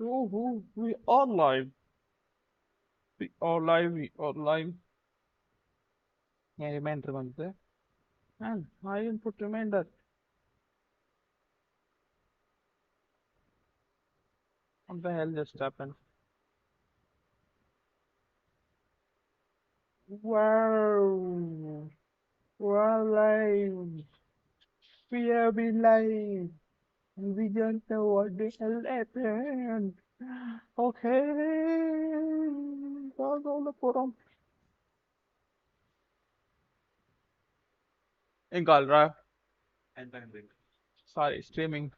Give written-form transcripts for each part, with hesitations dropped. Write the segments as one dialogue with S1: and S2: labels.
S1: Oh, we are live. We are live. We are live. Yeah, reminder ಬಂದಿದೆ. And I didn't put reminder. What the hell just happened? Wow. We're live. We have been live. And we don't know what the hell happened. Okay. All forum. ఏం కావాలరా? Sorry streaming.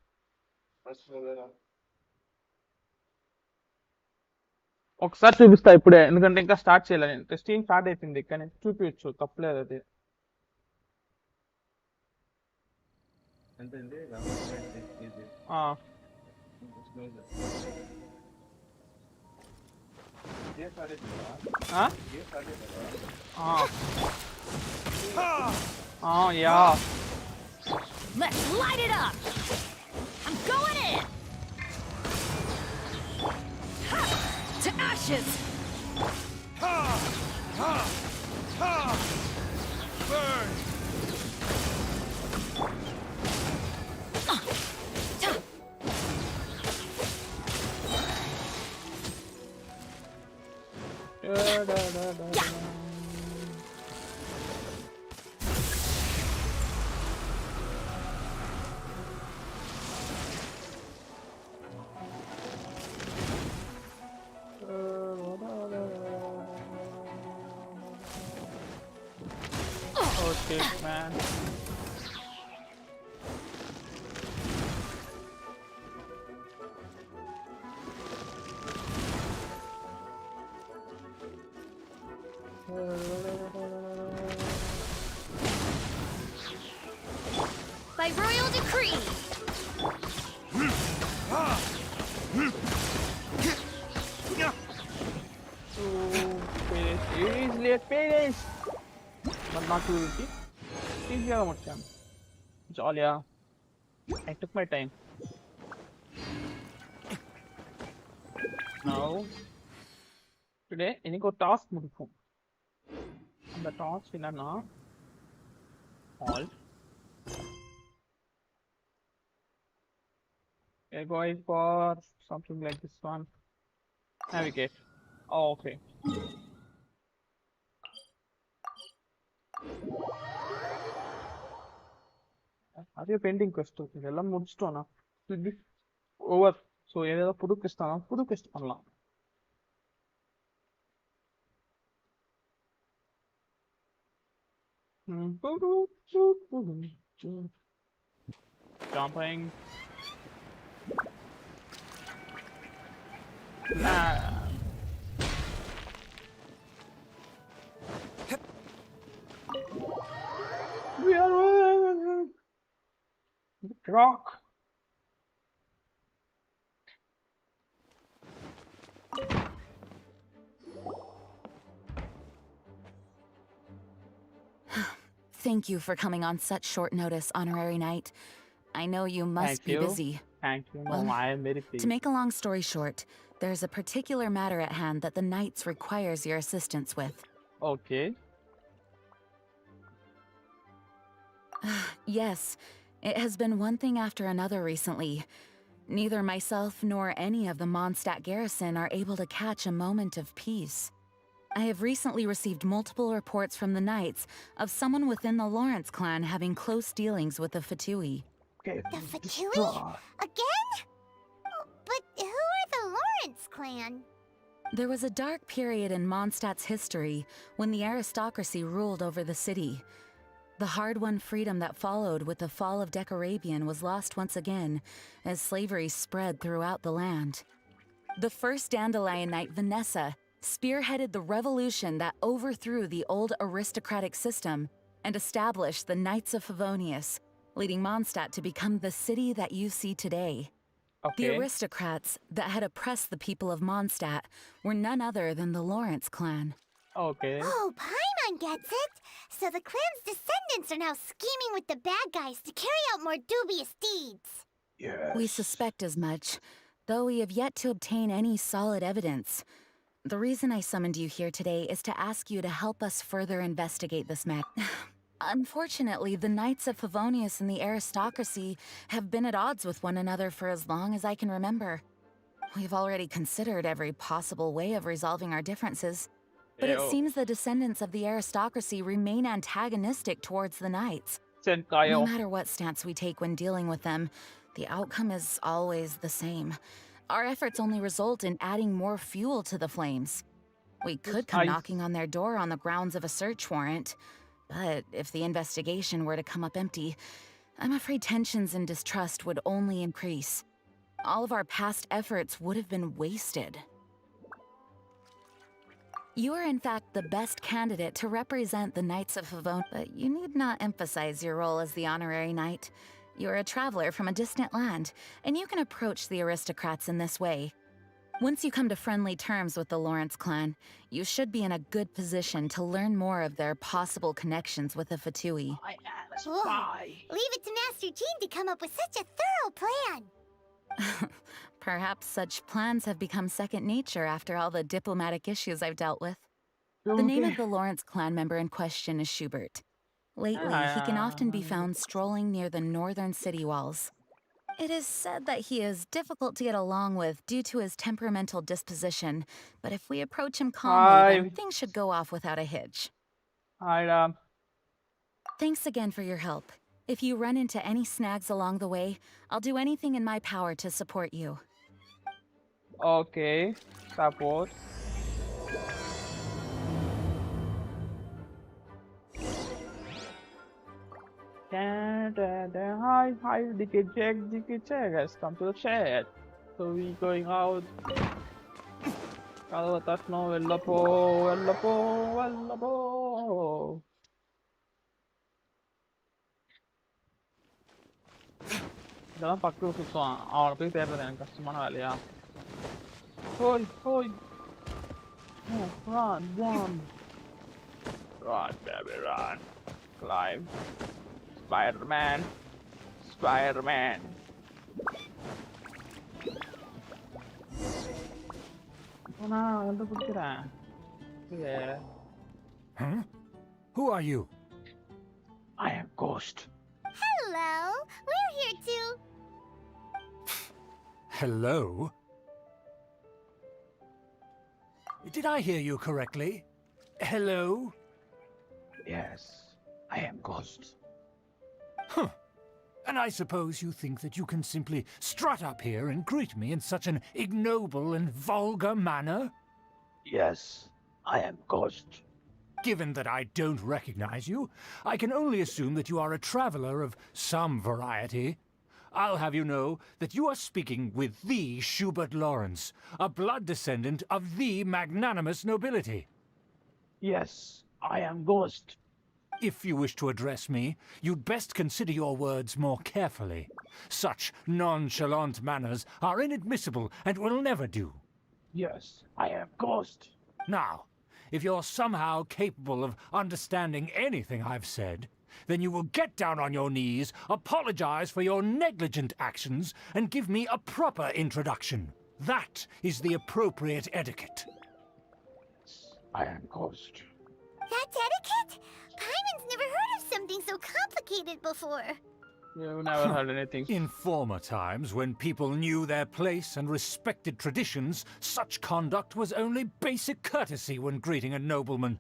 S1: ఒకసారి చూపిస్తా ఇప్పుడే, ఎందుకంటే ఇంకా start చేయలేదు. నేను testing start అయిపోయింది కానీ చూపించచ్చు, తప్పలేదు అది. ఆ, ఆ? ఆ, yeah.
S2: Let's light it up! I'm going in! Ha! To ashes!
S3: Burn!
S1: Oh shit, man.
S2: By royal decree!
S1: It is late finish, but not too easy. Easy గా వచ్చాను. జాలియా. I took my time. Now, today எனக்கு ஒரு task முடிக்கும். அந்த task என்னன்னா all. We're going for something like this one. Navigate. Oh, okay. அதே bending quest இதெல்லாம் முடிச்சிட்டோம்னா இது ஓவர். ஸோ ஏதாவது புது quest ஆனா புது quest பண்ணலாம். Jumping. Nah. We are rock.
S2: Thank you for coming on such short notice, Honorary Knight. I know you must
S1: Thank
S2: be
S1: you.
S2: busy.
S1: Thank you. No,
S2: Well,
S1: I am very pleased.
S2: To make a long story short, there's a particular matter at hand that the Knights requires your assistance with.
S1: Okay.
S2: Yes, it has been one thing after another recently. Neither myself nor any of the Mondstadt garrison are able to catch a moment of peace. I have recently received multiple reports from the Knights of someone within the Lawrence clan having close dealings with the Fatui.
S1: Okay.
S4: The Fatui? Again? But who are the Lawrence clan?
S2: There was a dark period in Mondstadt's history when the aristocracy ruled over the city. The hard-won freedom that followed with the fall of Decarabian was lost once again as slavery spread throughout the land. The first Dandelion Knight, Vanessa, spearheaded the revolution that overthrew the old aristocratic system and established the Knights of Favonius, leading Mondstadt to become the city that you see today. The
S1: Okay.
S2: aristocrats that had oppressed the people of Mondstadt were none other than the Lawrence clan.
S1: Okay.
S4: Oh, Paimon gets it! So the clan's descendants are now scheming with the bad guys to carry out more dubious deeds.
S1: Yes.
S2: We suspect as much, though we have yet to obtain any solid evidence. The reason I summoned you here today is to ask you to help us further investigate this matter. Unfortunately, the Knights of Favonius and the aristocracy have been at odds with one another for as long as I can remember. We've already considered every possible way of resolving our differences, but it
S1: Ew.
S2: seems the descendants of the aristocracy remain antagonistic towards the Knights. No
S1: Senkayo.
S2: matter what stance we take when dealing with them, the outcome is always the same. Our efforts only result in adding more fuel to the flames. We could come
S1: I-
S2: knocking on their door on the grounds of a search warrant, but if the investigation were to come up empty, I'm afraid tensions and distrust would only increase. All of our past efforts would have been wasted. You are in fact the best candidate to represent the Knights of Favon, but you need not emphasize your role as the honorary knight. You are a traveler from a distant land, and you can approach the aristocrats in this way. Once you come to friendly terms with the Lawrence clan, you should be in a good position to learn more of their possible connections with the Fatui.
S1: I am a
S4: Whoa.
S1: spy.
S4: Leave it to Master Jean to come up with such a thorough plan.
S2: Perhaps such plans have become second nature after all the diplomatic issues I've dealt with. The
S1: Okay.
S2: name of the Lawrence clan member in question is Schubert. Lately, he can often be found strolling near the northern city walls. It is said that he is difficult to get along with due to his temperamental disposition, but if we approach him calmly, then things should go off without a hitch.
S1: Hi,
S2: Thanks again for your help. If you run into any snags along the way, I'll do anything in my power to support you.
S1: Okay. Support. Hi, DK Jack has come to the chat. So we going out. Kalau atas no, Wellapo. இதெல்லாம் பக்கம் சுத்துவான் அவனை போய் தேடுறது எனக்கு கஷ்டமான வேலையா ஹோய் run baby run climb Spider-Man நான் வந்து பிடிக்கிறேன்
S3: Huh? Who are you?
S1: I am Ghost.
S4: Hello, we're here too.
S3: Hello? Did I hear you correctly? Hello?
S1: Yes, I am Ghost.
S3: Huh. And I suppose you think that you can simply strut up here and greet me in such an ignoble and vulgar manner?
S1: Yes, I am Ghost.
S3: Given that I don't recognize you, I can only assume that you are a traveler of some variety. I'll have you know that you are speaking with the Schubert Lawrence, a blood descendant of the magnanimous nobility.
S1: Yes, I am Ghost.
S3: If you wish to address me, you'd best consider your words more carefully. Such nonchalant manners are inadmissible and will never do.
S1: Yes, I am Ghost.
S3: Now, if you're somehow capable of understanding anything I've said, then you will get down on your knees, apologize for your negligent actions, and give me a proper introduction. That is the appropriate etiquette.
S1: I am Ghost.
S4: That's etiquette? Paimon's never heard of something so complicated before.
S1: You've never heard anything.
S3: In former times, when people knew their place and respected traditions, such conduct was only basic courtesy when greeting a nobleman.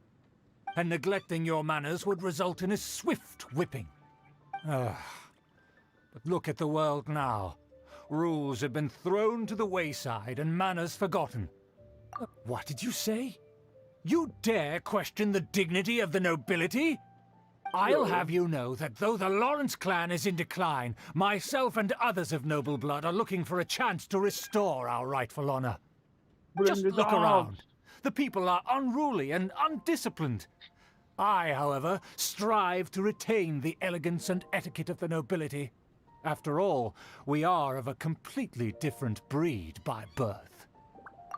S3: And neglecting your manners would result in a swift whipping. But look at the world now. Rules have been thrown to the wayside and manners forgotten. What did you say? You dare question the dignity of the nobility? I'll have you know that though the Lawrence clan is in decline, myself and others of noble blood are looking for a chance to restore our rightful honor. Just look around. The people are unruly and undisciplined. I, however, strive to retain the elegance and etiquette of the nobility. After all, we are of a completely different breed by birth.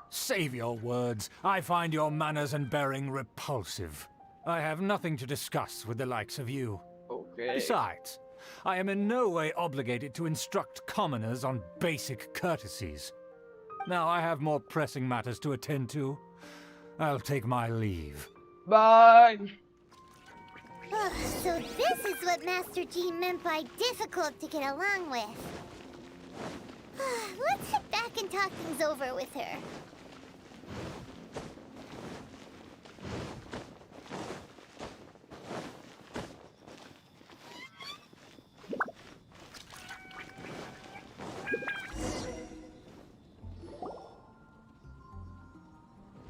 S3: Save your words. I find your manners and bearing repulsive. I have nothing to discuss with the likes of you.
S1: Okay.
S3: Besides, I am in no way obligated to instruct commoners on basic courtesies. Now I have more pressing matters to attend to. I'll take my leave.
S1: Bye.
S4: So this is what Master G meant by difficult to get along with. Let's head back and talk things over with her.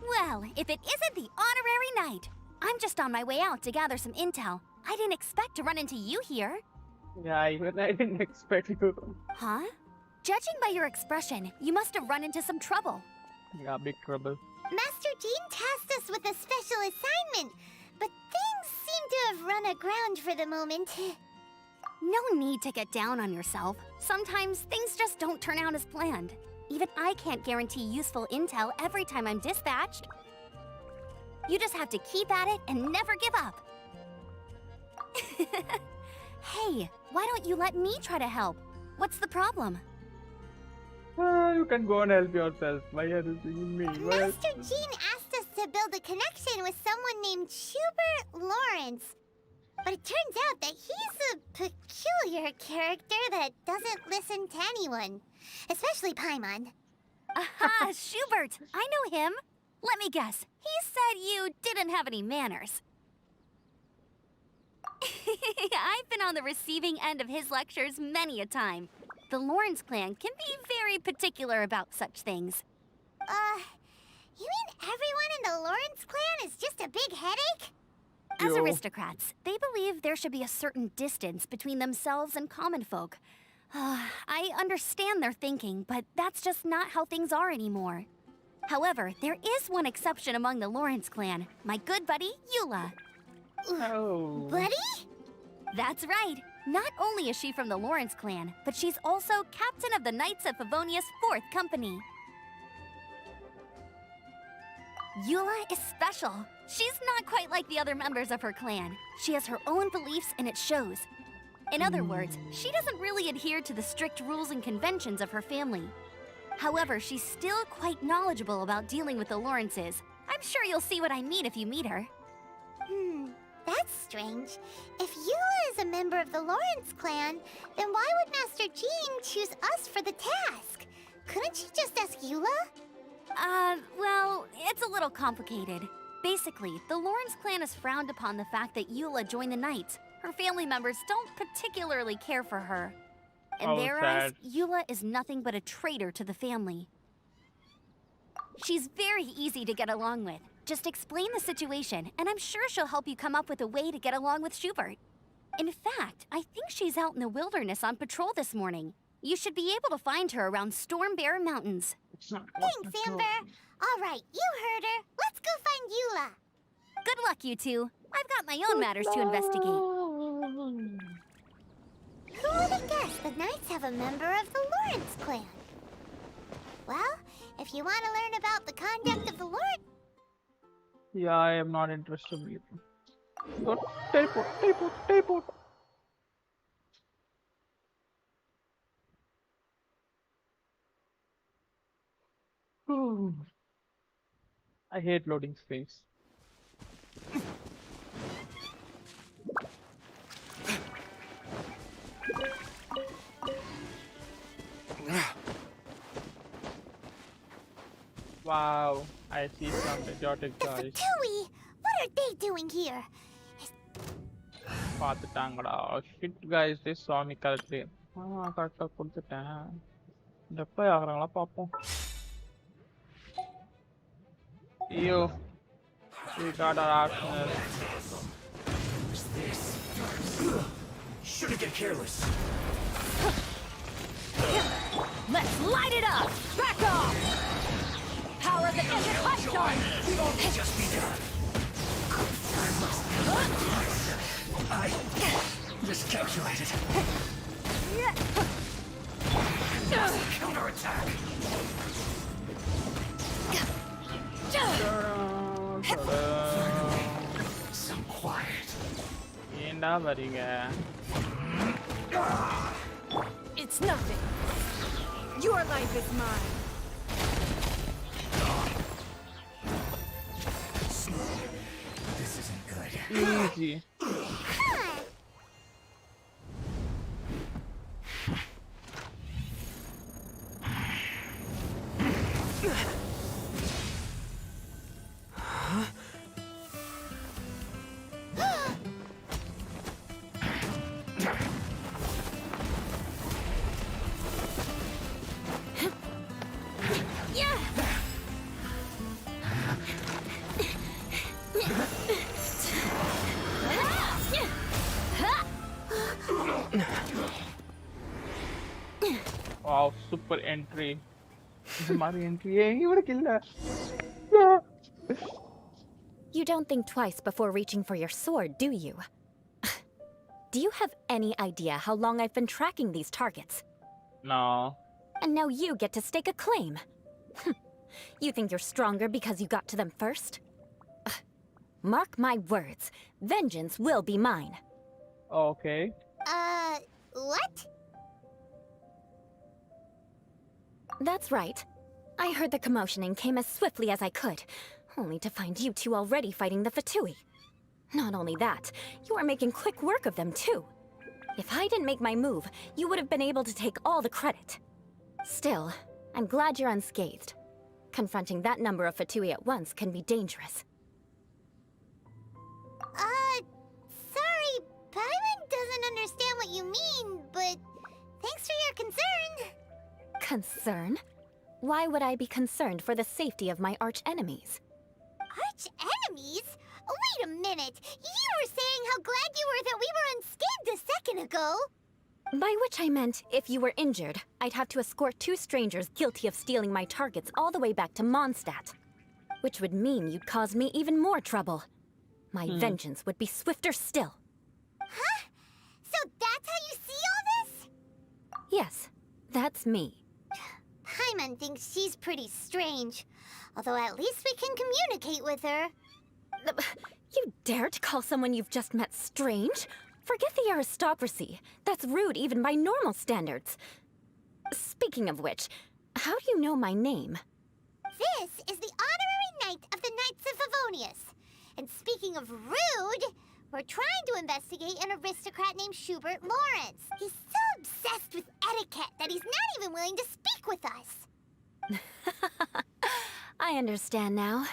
S5: Well, if it isn't the honorary knight. I'm just on my way out to gather some intel. I didn't expect to run into you here.
S1: Yeah, even I didn't expect you.
S5: Huh? Judging by your expression, you must have run into some trouble.
S1: Yeah, big trouble.
S4: Master Jean tasked us with a special assignment, but things seem to have run aground for the moment.
S5: No need to get down on yourself. Sometimes things just don't turn out as planned. Even I can't guarantee useful intel every time I'm dispatched. You just have to keep at it and never give up. Hey, why don't you let me try to help? What's the problem?
S1: You can go and help yourself. Why are you seeing me?
S4: Master Jean asked us to build a connection with someone named Schubert Lawrence. But it turns out that he's a peculiar character that doesn't listen to anyone. Especially Paimon.
S5: Aha, Schubert! I know him. Let me guess. He said you didn't have any manners. I've been on the receiving end of his lectures many a time. The Lawrence clan can be very particular about such things.
S4: You mean everyone in the Lawrence clan is just a big headache?
S5: As
S1: Yo.
S5: aristocrats, they believe there should be a certain distance between themselves and common folk. I understand their thinking, but that's just not how things are anymore. However, there is one exception among the Lawrence clan, my good buddy, Eula.
S1: Oh.
S4: Buddy?
S5: That's right. Not only is she from the Lawrence clan, but she's also captain of the Knights of Favonia's 4th Company. Eula is special. She's not quite like the other members of her clan. She has her own beliefs and it shows. In other words, she doesn't really adhere to the strict rules and conventions of her family. However, she's still quite knowledgeable about dealing with the Lawrences. I'm sure you'll see what I mean if you meet her.
S4: That's strange. If Eula is a member of the Lawrence clan, then why would Master Jean choose us for the task? Couldn't she just ask Eula?
S5: Well, it's a little complicated. Basically, the Lawrence clan has frowned upon the fact that Eula joined the Knights. Her family members don't particularly care for her. In their eyes, Eula is nothing but a traitor to the family. She's very easy to get along with. Just explain the situation, and I'm sure she'll help you come up with a way to get along with Schubert. In fact, I think she's out in the wilderness on patrol this morning. You should be able to find her around Storm Bear Mountains.
S4: Thanks, Amber. All right, you heard her. Let's go find Eula.
S5: Good luck, you two. I've got my own matters to investigate.
S4: Who would have guessed the Knights have a member of the Lawrence clan? Well, if you want to learn about the conduct of the Lawrence...
S1: Yeah, I am not interested in it. Go teleport, teleport, teleport. I hate loading screens. Wow, I see some idiotic
S4: The
S1: guys.
S4: Fatui! What are they doing here?
S1: பார்த்துட்டாங்கடா shit guys they saw me correctly கரெக்டா கொடுத்துட்டேன் டெப்ளை ஆகுறாங்களா பாப்போம் ஐயோ we got our options.
S3: Shouldn't get careless.
S5: Let's light it up! Back off! Power of the Desert Hostile!
S3: Just begun. I miscalculated. Counterattack. Some quiet.
S1: ஏண்டா வரீங்க
S6: It's nothing. Your life is mine.
S1: G. Wow, super entry. This is Mario entry. Hey, you would kill that. No.
S6: You don't think twice before reaching for your sword, do you? Do you have any idea how long I've been tracking these targets?
S1: No.
S6: And now you get to stake a claim. You think you're stronger because you got to them first? Mark my words, vengeance will be mine.
S1: Okay.
S4: What?
S6: That's right. I heard the commotion and came as swiftly as I could, only to find you two already fighting the Fatui. Not only that, you are making quick work of them too. If I didn't make my move, you would have been able to take all the credit. Still, I'm glad you're unscathed. Confronting that number of Fatui at once can be dangerous.
S4: Sorry, Paimon doesn't understand what you mean, but thanks for your concern.
S6: Concern? Why would I be concerned for the safety of my arch-enemies?
S4: Arch-enemies? Wait a minute! You were saying how glad you were that we were unscathed a second ago!
S6: By which I meant, if you were injured, I'd have to escort two strangers guilty of stealing my targets all the way back to Mondstadt. Which would mean you'd cause me even more trouble. My vengeance would be swifter still.
S4: Huh? So that's how you see all this?
S6: Yes, that's me.
S4: Paimon thinks she's pretty strange. Although at least we can communicate with her.
S6: You dare to call someone you've just met strange? Forget the aristocracy. That's rude even by normal standards. Speaking of which, how do you know my name?
S4: This is the honorary knight of the Knights of Favonius. And speaking of rude, we're trying to investigate an aristocrat named Schubert Lawrence. He's so obsessed with etiquette that he's not even willing to speak with us.
S6: I understand now.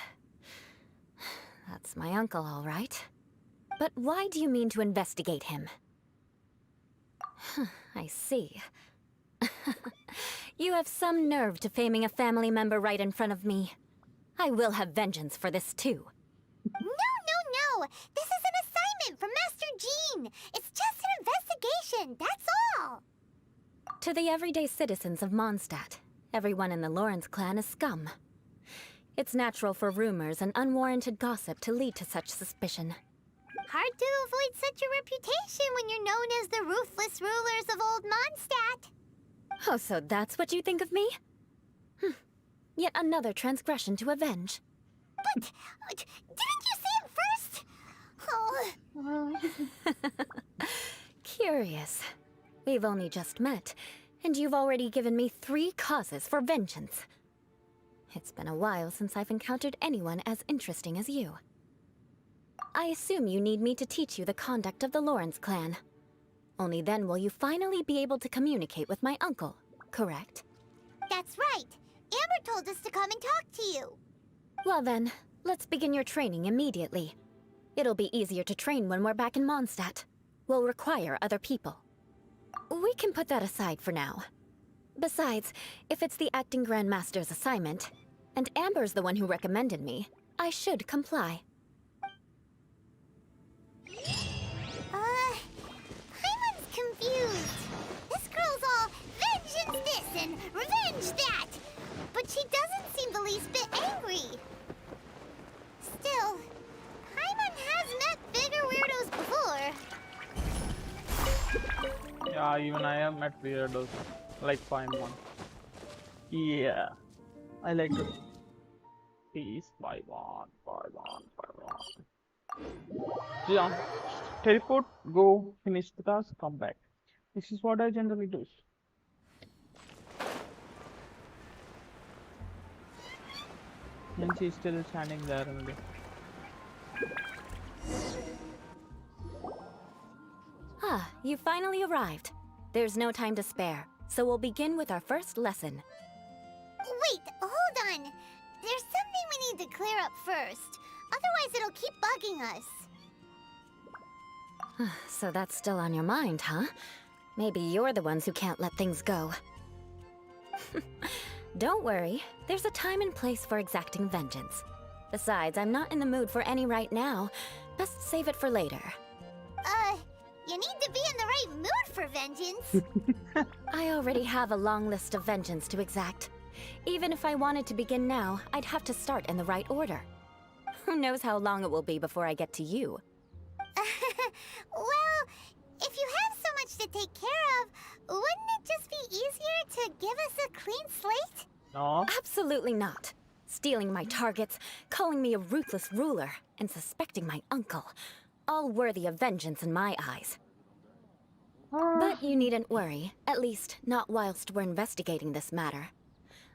S6: That's my uncle, all right. But why do you mean to investigate him? I see. You have some nerve to faming a family member right in front of me. I will have vengeance for this too.
S4: No. This is an assignment from Master Jean. It's just an investigation, that's all.
S6: To the everyday citizens of Mondstadt, everyone in the Lawrence clan is scum. It's natural for rumors and unwarranted gossip to lead to such suspicion.
S4: Hard to avoid such a reputation when you're known as the ruthless rulers of Old Mondstadt.
S6: Oh, so that's what you think of me? Yet another transgression to avenge.
S4: But didn't you say it first? Oh.
S6: Curious. We've only just met, and you've already given me 3 causes for vengeance. It's been a while since I've encountered anyone as interesting as you. I assume you need me to teach you the conduct of the Lawrence clan. Only then will you finally be able to communicate with my uncle, correct?
S4: That's right. Amber told us to come and talk to you.
S6: Well then, let's begin your training immediately. It'll be easier to train when we're back in Mondstadt. We'll require other people. We can put that aside for now. Besides, if it's the acting Grandmaster's assignment, and Amber's the one who recommended me, I should comply.
S4: Paimon's confused. This girl's all vengeance this and revenge that. But she doesn't seem the least bit angry. Still, Paimon has met bigger weirdos before.
S1: Yeah, even I have met weirdos. Like Paimon. Yeah. I like it. Peace, Paimon. Yeah. Teleport, go, finish the task, come back. This is what I generally do. And she's still standing there only.
S6: you finally arrived. There's no time to spare, so we'll begin with our first lesson.
S4: Wait, hold on. There's something we need to clear up first. Otherwise, it'll keep bugging us.
S6: So that's still on your mind, huh? Maybe you're the ones who can't let things go. Don't worry, there's a time and place for exacting vengeance. Besides, I'm not in the mood for any right now. Best save it for later.
S4: You need to be in the right mood for vengeance.
S6: I already have a long list of vengeance to exact. Even if I wanted to begin now, I'd have to start in the right order. Who knows how long it will be before I get to you?
S4: Well, if you have so much to take care of, wouldn't it just be easier to give us a clean slate?
S1: No.
S6: Absolutely not. Stealing my targets, calling me a ruthless ruler, and suspecting my uncle. All worthy of vengeance in my eyes. But you needn't worry, at least not whilst we're investigating this matter.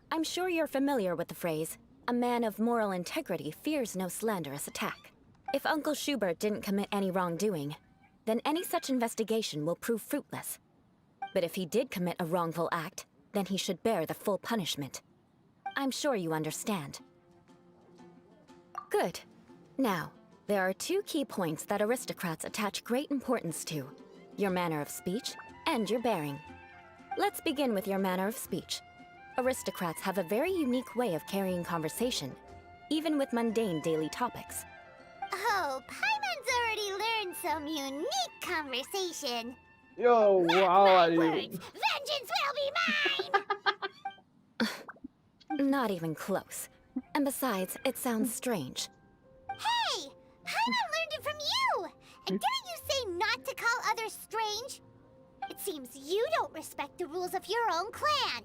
S6: I'm sure you're familiar with the phrase, a man of moral integrity fears no slanderous attack. If Uncle Schubert didn't commit any wrongdoing, then any such investigation will prove fruitless. But if he did commit a wrongful act, then he should bear the full punishment. I'm sure you understand. Good. Now, there are two key points that aristocrats attach great importance to: your manner of speech and your bearing. Let's begin with your manner of speech. Aristocrats have a very unique way of carrying conversation, even with mundane daily topics.
S4: Oh, Paimon's already learned some unique conversation.
S1: Yo,
S4: Mark
S1: wow,
S4: my
S1: are you?
S4: words, vengeance will be mine!
S6: Not even close. And besides, it sounds strange.
S4: Hey! Paimon learned it from you! And didn't you say not to call others strange? It seems you don't respect the rules of your own clan.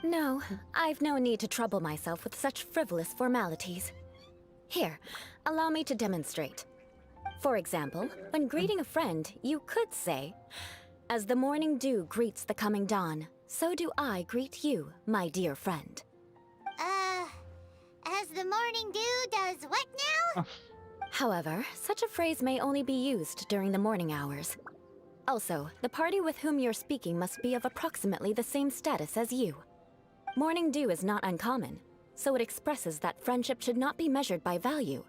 S6: No, I've no need to trouble myself with such frivolous formalities. Here, allow me to demonstrate. For example, when greeting a friend, you could say, "As the morning dew greets the coming dawn, so do I greet you, my dear friend."
S4: As the morning dew does what now?
S6: However, such a phrase may only be used during the morning hours. Also, the party with whom you're speaking must be of approximately the same status as you. Morning dew is not uncommon, so it expresses that friendship should not be measured by value,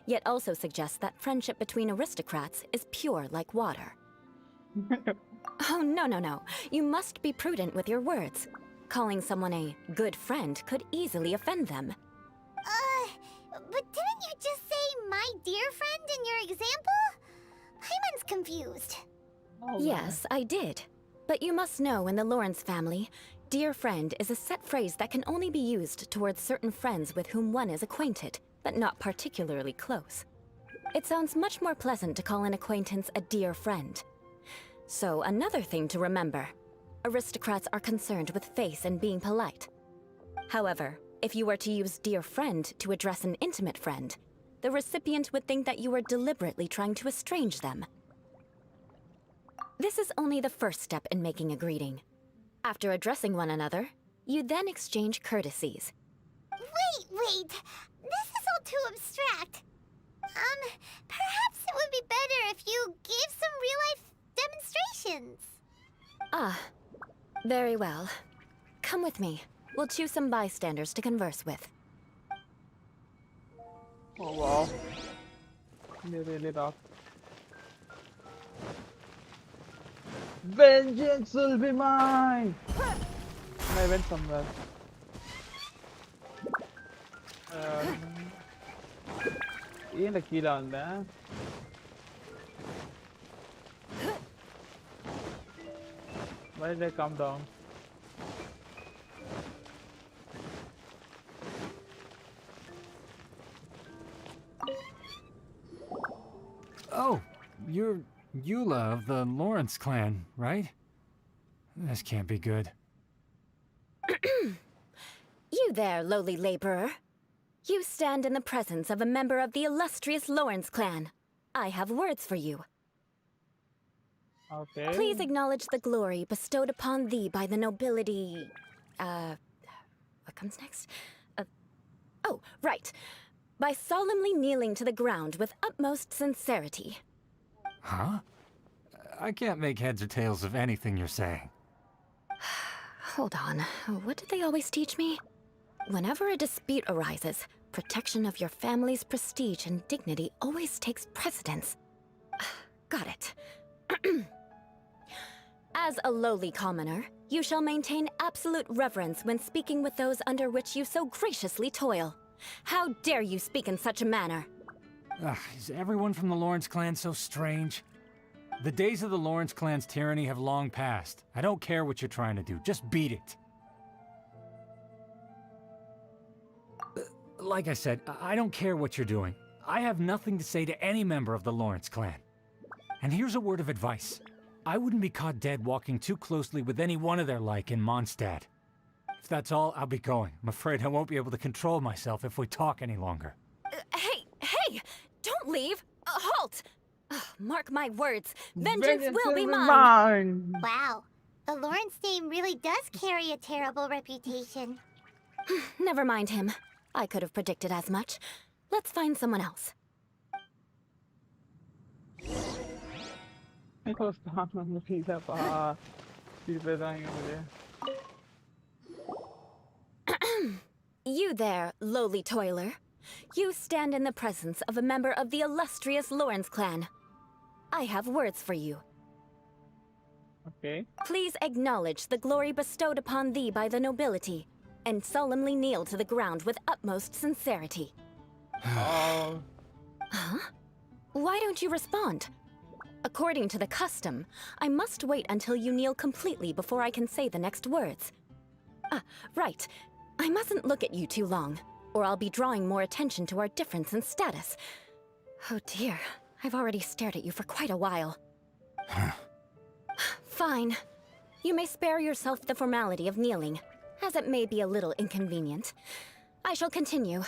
S6: yet also suggests that friendship between aristocrats is pure like water. Oh, no. You must be prudent with your words. Calling someone a good friend could easily offend them.
S4: But didn't you just say my dear friend in your example? Paimon's confused.
S1: Oh,
S6: Yes, I did. But you must know in the Lawrence family, dear friend is a set phrase that can only be used towards certain friends with whom one is acquainted, but not particularly close. It sounds much more pleasant to call an acquaintance a dear friend. So another thing to remember, aristocrats are concerned with face and being polite. However, if you were to use dear friend to address an intimate friend, the recipient would think that you were deliberately trying to estrange them. This is only the first step in making a greeting. After addressing one another, you then exchange courtesies.
S4: Wait. This is all too abstract. Perhaps it would be better if you gave some real-life demonstrations.
S6: Ah, very well. Come with me. We'll choose some bystanders to converse with.
S1: Oh wow. They really rock. Vengeance will be mine! And I went somewhere. ஏன்டா கீழே வந்தேன்? Why did I come down?
S3: Oh, you're Eula of the Lawrence clan, right? This can't be good.
S6: You there, lowly laborer. You stand in the presence of a member of the illustrious Lawrence clan. I have words for you.
S1: Okay.
S6: Please acknowledge the glory bestowed upon thee by the nobility... what comes next? Oh, right. By solemnly kneeling to the ground with utmost sincerity.
S3: Huh? I can't make heads or tails of anything you're saying.
S6: Hold on. What did they always teach me? Whenever a dispute arises, protection of your family's prestige and dignity always takes precedence. Got it. As a lowly commoner, you shall maintain absolute reverence when speaking with those under which you so graciously toil. How dare you speak in such a manner?
S3: Is everyone from the Lawrence clan so strange? The days of the Lawrence clan's tyranny have long passed. I don't care what you're trying to do, just beat it. Like I said, I don't care what you're doing. I have nothing to say to any member of the Lawrence clan. And here's a word of advice. I wouldn't be caught dead walking too closely with any one of their like in Mondstadt. If that's all, I'll be going. I'm afraid I won't be able to control myself if we talk any longer.
S6: Hey! Don't leave! Halt! Mark my words, vengeance will be mine!
S4: Wow, the Lawrence name really does carry a terrible reputation.
S6: Never mind him. I could have predicted as much. Let's find someone else. You there, lowly toiler. You stand in the presence of a member of the illustrious Lawrence clan. I have words for you.
S1: Okay.
S6: Please acknowledge the glory bestowed upon thee by the nobility, and solemnly kneel to the ground with utmost sincerity.
S1: Oh.
S6: Huh? Why don't you respond? According to the custom, I must wait until you kneel completely before I can say the next words. Right. I mustn't look at you too long, or I'll be drawing more attention to our difference in status. Oh dear, I've already stared at you for quite a while. Fine. You may spare yourself the formality of kneeling, as it may be a little inconvenient. I shall continue.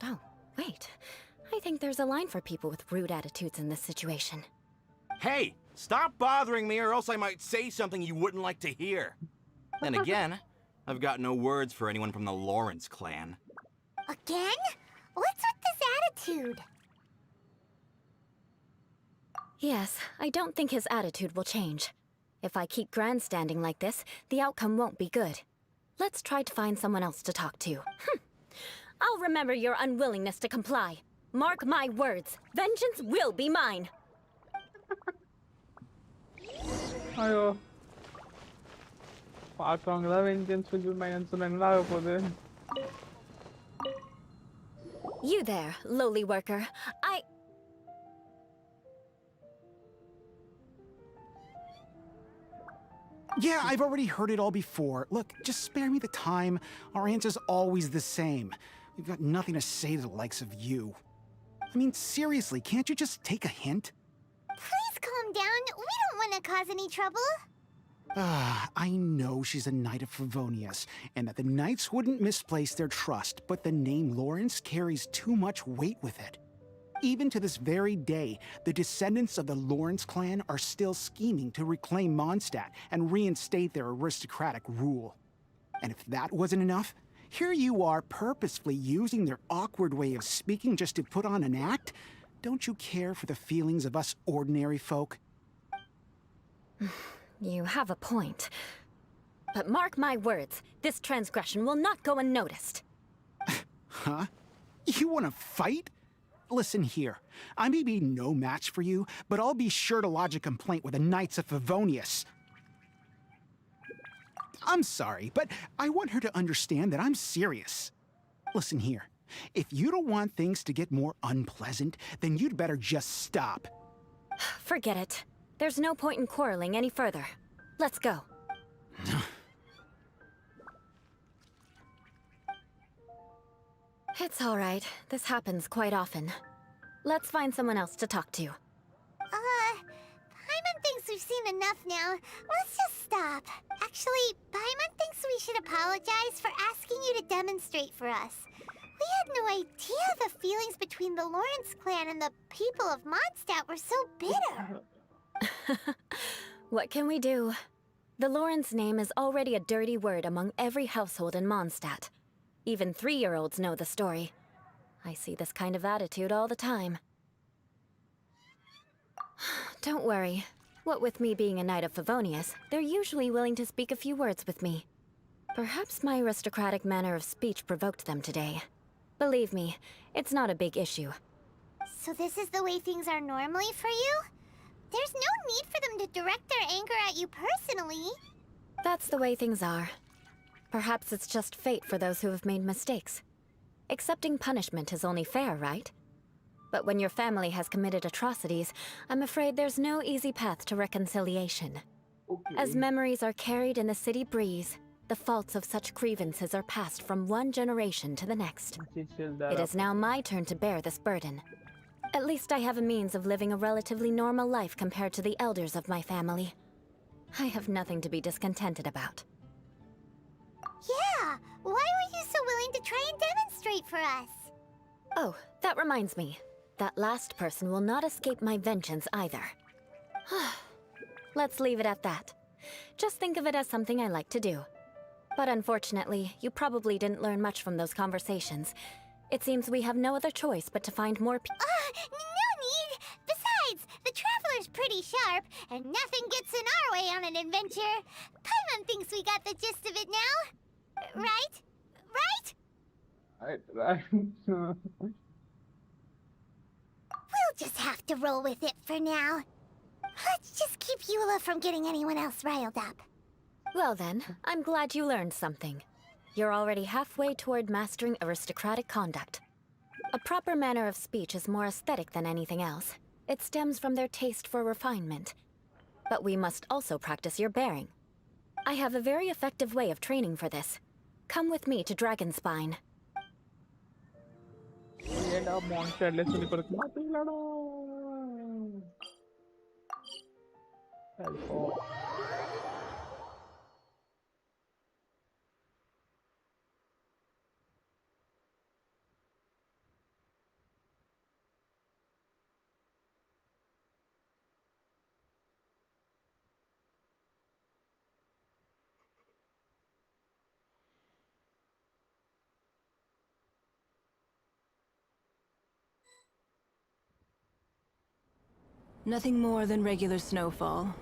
S6: Oh, wait. I think there's a line for people with rude attitudes in this situation.
S7: Hey, stop bothering me or else I might say something you wouldn't like to hear. Then again, I've got no words for anyone from the Lawrence clan.
S4: Again? What's with this attitude?
S6: Yes, I don't think his attitude will change. If I keep grandstanding like this, the outcome won't be good. Let's try to find someone else to talk to. I'll remember your unwillingness to comply. Mark my words, vengeance will be mine.
S1: Ayo. Patrongla vengeance will be mine சொன்னாங்களா போகுது.
S6: You there, lowly worker.
S8: Yeah, I've already heard it all before. Look, just spare me the time. Our answer's always the same. We've got nothing to say to the likes of you. I mean, seriously, can't you just take a hint?
S4: Please calm down. We don't want to cause any trouble.
S8: I know she's a knight of Favonius, and that the knights wouldn't misplace their trust, but the name Lawrence carries too much weight with it. Even to this very day, the descendants of the Lawrence clan are still scheming to reclaim Mondstadt and reinstate their aristocratic rule. And if that wasn't enough, here you are purposefully using their awkward way of speaking just to put on an act? Don't you care for the feelings of us ordinary folk?
S6: You have a point. But mark my words, this transgression will not go unnoticed.
S8: Huh? You want to fight? Listen here, I may be no match for you, but I'll be sure to lodge a complaint with the Knights of Favonius. I'm sorry, but I want her to understand that I'm serious. Listen here, if you don't want things to get more unpleasant, then you'd better just stop.
S6: Forget it. There's no point in quarreling any further. Let's go. It's all right. This happens quite often. Let's find someone else to talk to.
S4: Paimon thinks we've seen enough now. Let's just stop. Actually, Paimon thinks we should apologize for asking you to demonstrate for us. We had no idea the feelings between the Lawrence clan and the people of Mondstadt were so bitter.
S6: What can we do? The Lawrence name is already a dirty word among every household in Mondstadt. Even 3-year-olds know the story. I see this kind of attitude all the time. Don't worry. What with me being a Knight of Favonius, they're usually willing to speak a few words with me. Perhaps my aristocratic manner of speech provoked them today. Believe me, it's not a big issue.
S4: So this is the way things are normally for you? There's no need for them to direct their anger at you personally.
S6: That's the way things are. Perhaps it's just fate for those who have made mistakes. Accepting punishment is only fair, right? But when your family has committed atrocities, I'm afraid there's no easy path to reconciliation.
S1: Okay.
S6: As memories are carried in the city breeze, the faults of such grievances are passed from one generation to the next. It is now my turn to bear this burden. At least I have a means of living a relatively normal life compared to the elders of my family. I have nothing to be discontented about.
S4: Yeah, why were you so willing to try and demonstrate for us?
S6: Oh, that reminds me. That last person will not escape my vengeance either. Let's leave it at that. Just think of it as something I like to do. But unfortunately, you probably didn't learn much from those conversations. It seems we have no other choice but to find more
S4: No need! Besides, the Traveler's pretty sharp, and nothing gets in our way on an adventure. Paimon thinks we got the gist of it now. Right? Right?
S1: Right.
S4: We'll just have to roll with it for now. Let's just keep Eula from getting anyone else riled up.
S6: Well then, I'm glad you learned something. You're already halfway toward mastering aristocratic conduct. A proper manner of speech is more aesthetic than anything else. It stems from their taste for refinement. But we must also practice your bearing. I have a very effective way of training for this. Come with me to Dragonspine.
S1: Yan ang monster. Let's look at mati laro. Help.
S9: Nothing more than regular snowfall.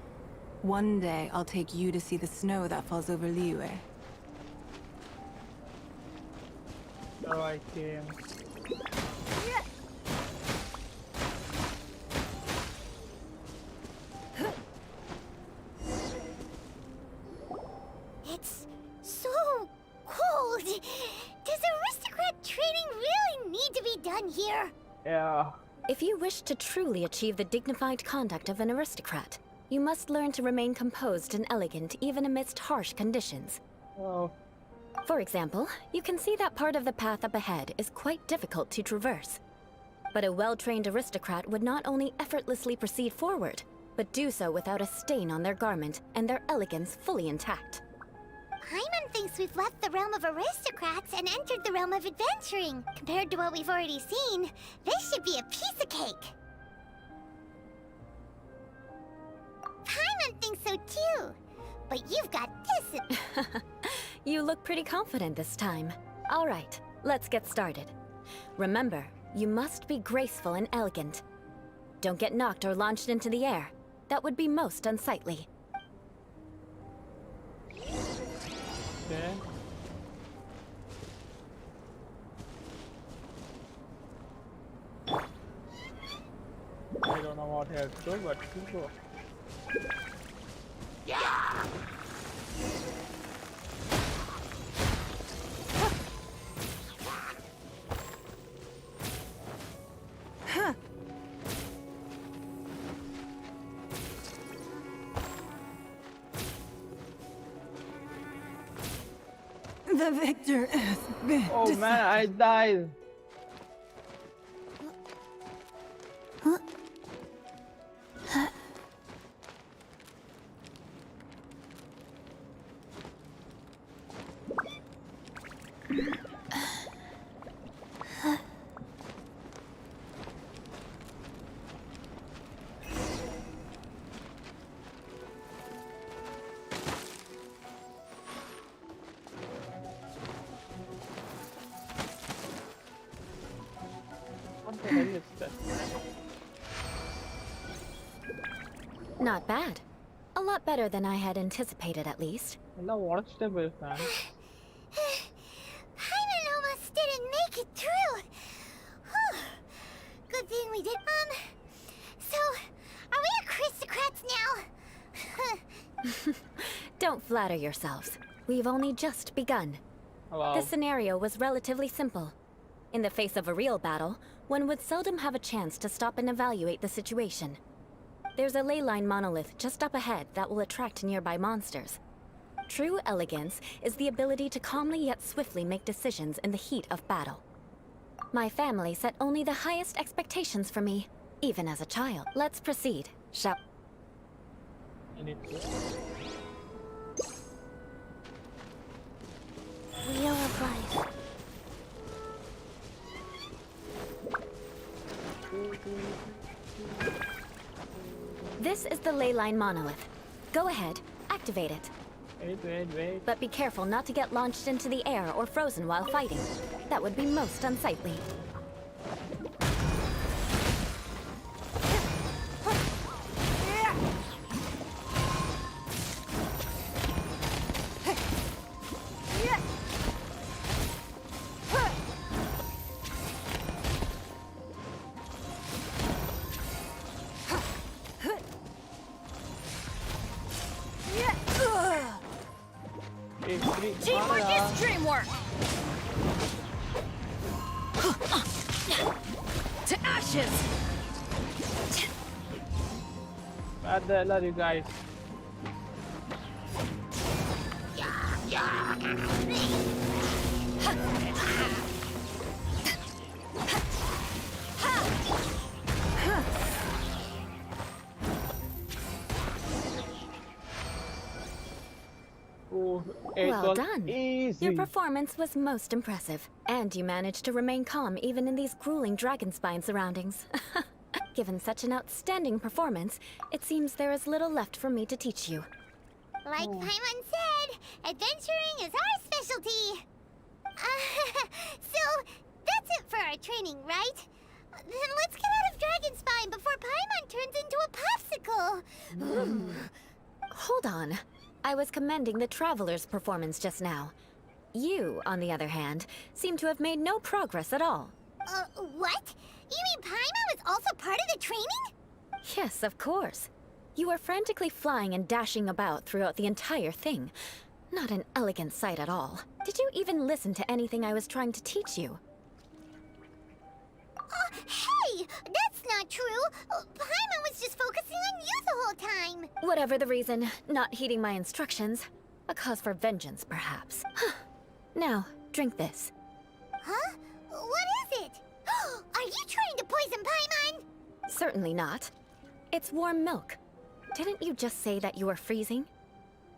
S9: One day, I'll take you to see the snow that falls over Liyue.
S1: So I came.
S4: It's so cold. Does aristocrat training really need to be done here?
S1: Yeah.
S6: If you wish to truly achieve the dignified conduct of an aristocrat, you must learn to remain composed and elegant even amidst harsh conditions.
S1: Oh.
S6: For example, you can see that part of the path up ahead is quite difficult to traverse. But a well-trained aristocrat would not only effortlessly proceed forward, but do so without a stain on their garment and their elegance fully intact.
S4: Paimon thinks we've left the realm of aristocrats and entered the realm of adventuring. Compared to what we've already seen, this should be a piece of cake. Paimon thinks so too. But you've got this.
S6: You look pretty confident this time. All right, let's get started. Remember, you must be graceful and elegant. Don't get knocked or launched into the air. That would be most unsightly.
S1: Okay. I don't know what has to do, but you go.
S9: The victor has been
S1: Oh man, I died. What the hell is that?
S6: Not bad. A lot better than I had anticipated, at least.
S1: Now what's the bill, man?
S4: Paimon almost didn't make it through. Whew. Good thing we did. So, are we aristocrats now?
S6: Don't flatter yourselves. We've only just begun.
S1: Wow.
S6: The scenario was relatively simple. In the face of a real battle, one would seldom have a chance to stop and evaluate the situation. There's a ley line monolith just up ahead that will attract nearby monsters. True elegance is the ability to calmly yet swiftly make decisions in the heat of battle. My family set only the highest expectations for me, even as a child. Let's proceed, shall...
S4: Wheel of Life.
S6: This is the ley line monolith. Go ahead, activate it.
S1: Wait.
S6: But be careful not to get launched into the air or frozen while fighting. That would be most unsightly.
S5: Teamwork is dreamwork! To ashes!
S1: What the hell are you guys? Oh, it
S6: Well
S1: was
S6: done.
S1: easy.
S6: Your performance was most impressive, and you managed to remain calm even in these grueling dragon spine surroundings. Given such an outstanding performance, it seems there is little left for me to teach you.
S4: Like Paimon said, adventuring is our specialty. So, that's it for our training, right? Then let's get out of Dragonspine before Paimon turns into a popsicle.
S6: Hold on. I was commending the Traveler's performance just now. You, on the other hand, seem to have made no progress at all.
S4: What? You mean Paimon was also part of the training?
S6: Yes, of course. You were frantically flying and dashing about throughout the entire thing. Not an elegant sight at all. Did you even listen to anything I was trying to teach you?
S4: Hey! That's not true! Paimon was just focusing on you the whole time!
S6: Whatever the reason, not heeding my instructions. A cause for vengeance, perhaps. Now, drink this.
S4: Huh? What is it? Are you trying to poison Paimon?
S6: Certainly not. It's warm milk. Didn't you just say that you were freezing?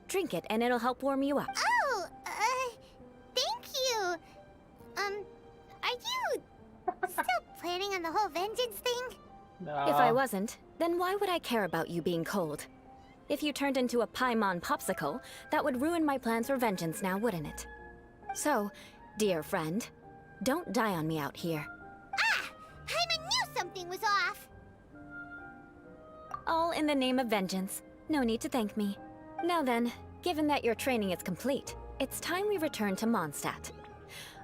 S6: Drink it and it'll help warm you up.
S4: Oh, thank you. Are you still planning on the whole vengeance thing?
S1: No.
S6: If I wasn't, then why would I care about you being cold? If you turned into a Paimon popsicle, that would ruin my plans for vengeance now, wouldn't it? So, dear friend, don't die on me out here.
S4: Ah! Paimon knew something was off!
S6: All in the name of vengeance. No need to thank me. Now then, given that your training is complete, it's time we return to Mondstadt.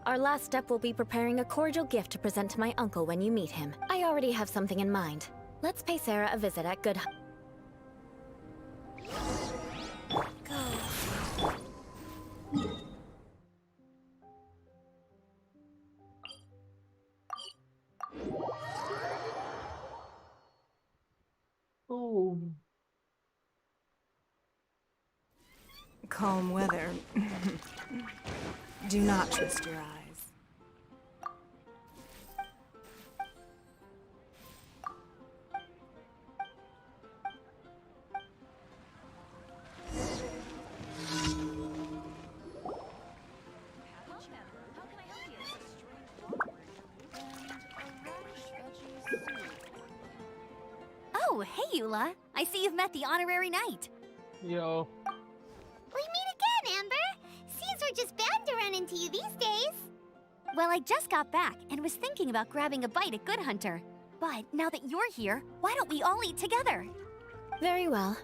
S6: Our last step will be preparing a cordial gift to present to my uncle when you meet him. I already have something in mind. Let's pay Sarah a visit at Good...
S1: Oh.
S9: Calm weather. Do not twist your eyes.
S5: Oh, hey, Eula. I see you've met the honorary knight.
S1: Yo.
S4: We meet again, Amber! Seems we're just bound to run into you these days.
S5: Well, I just got back and was thinking about grabbing a bite at Good Hunter. But now that you're here, why don't we all eat together?
S6: Very well.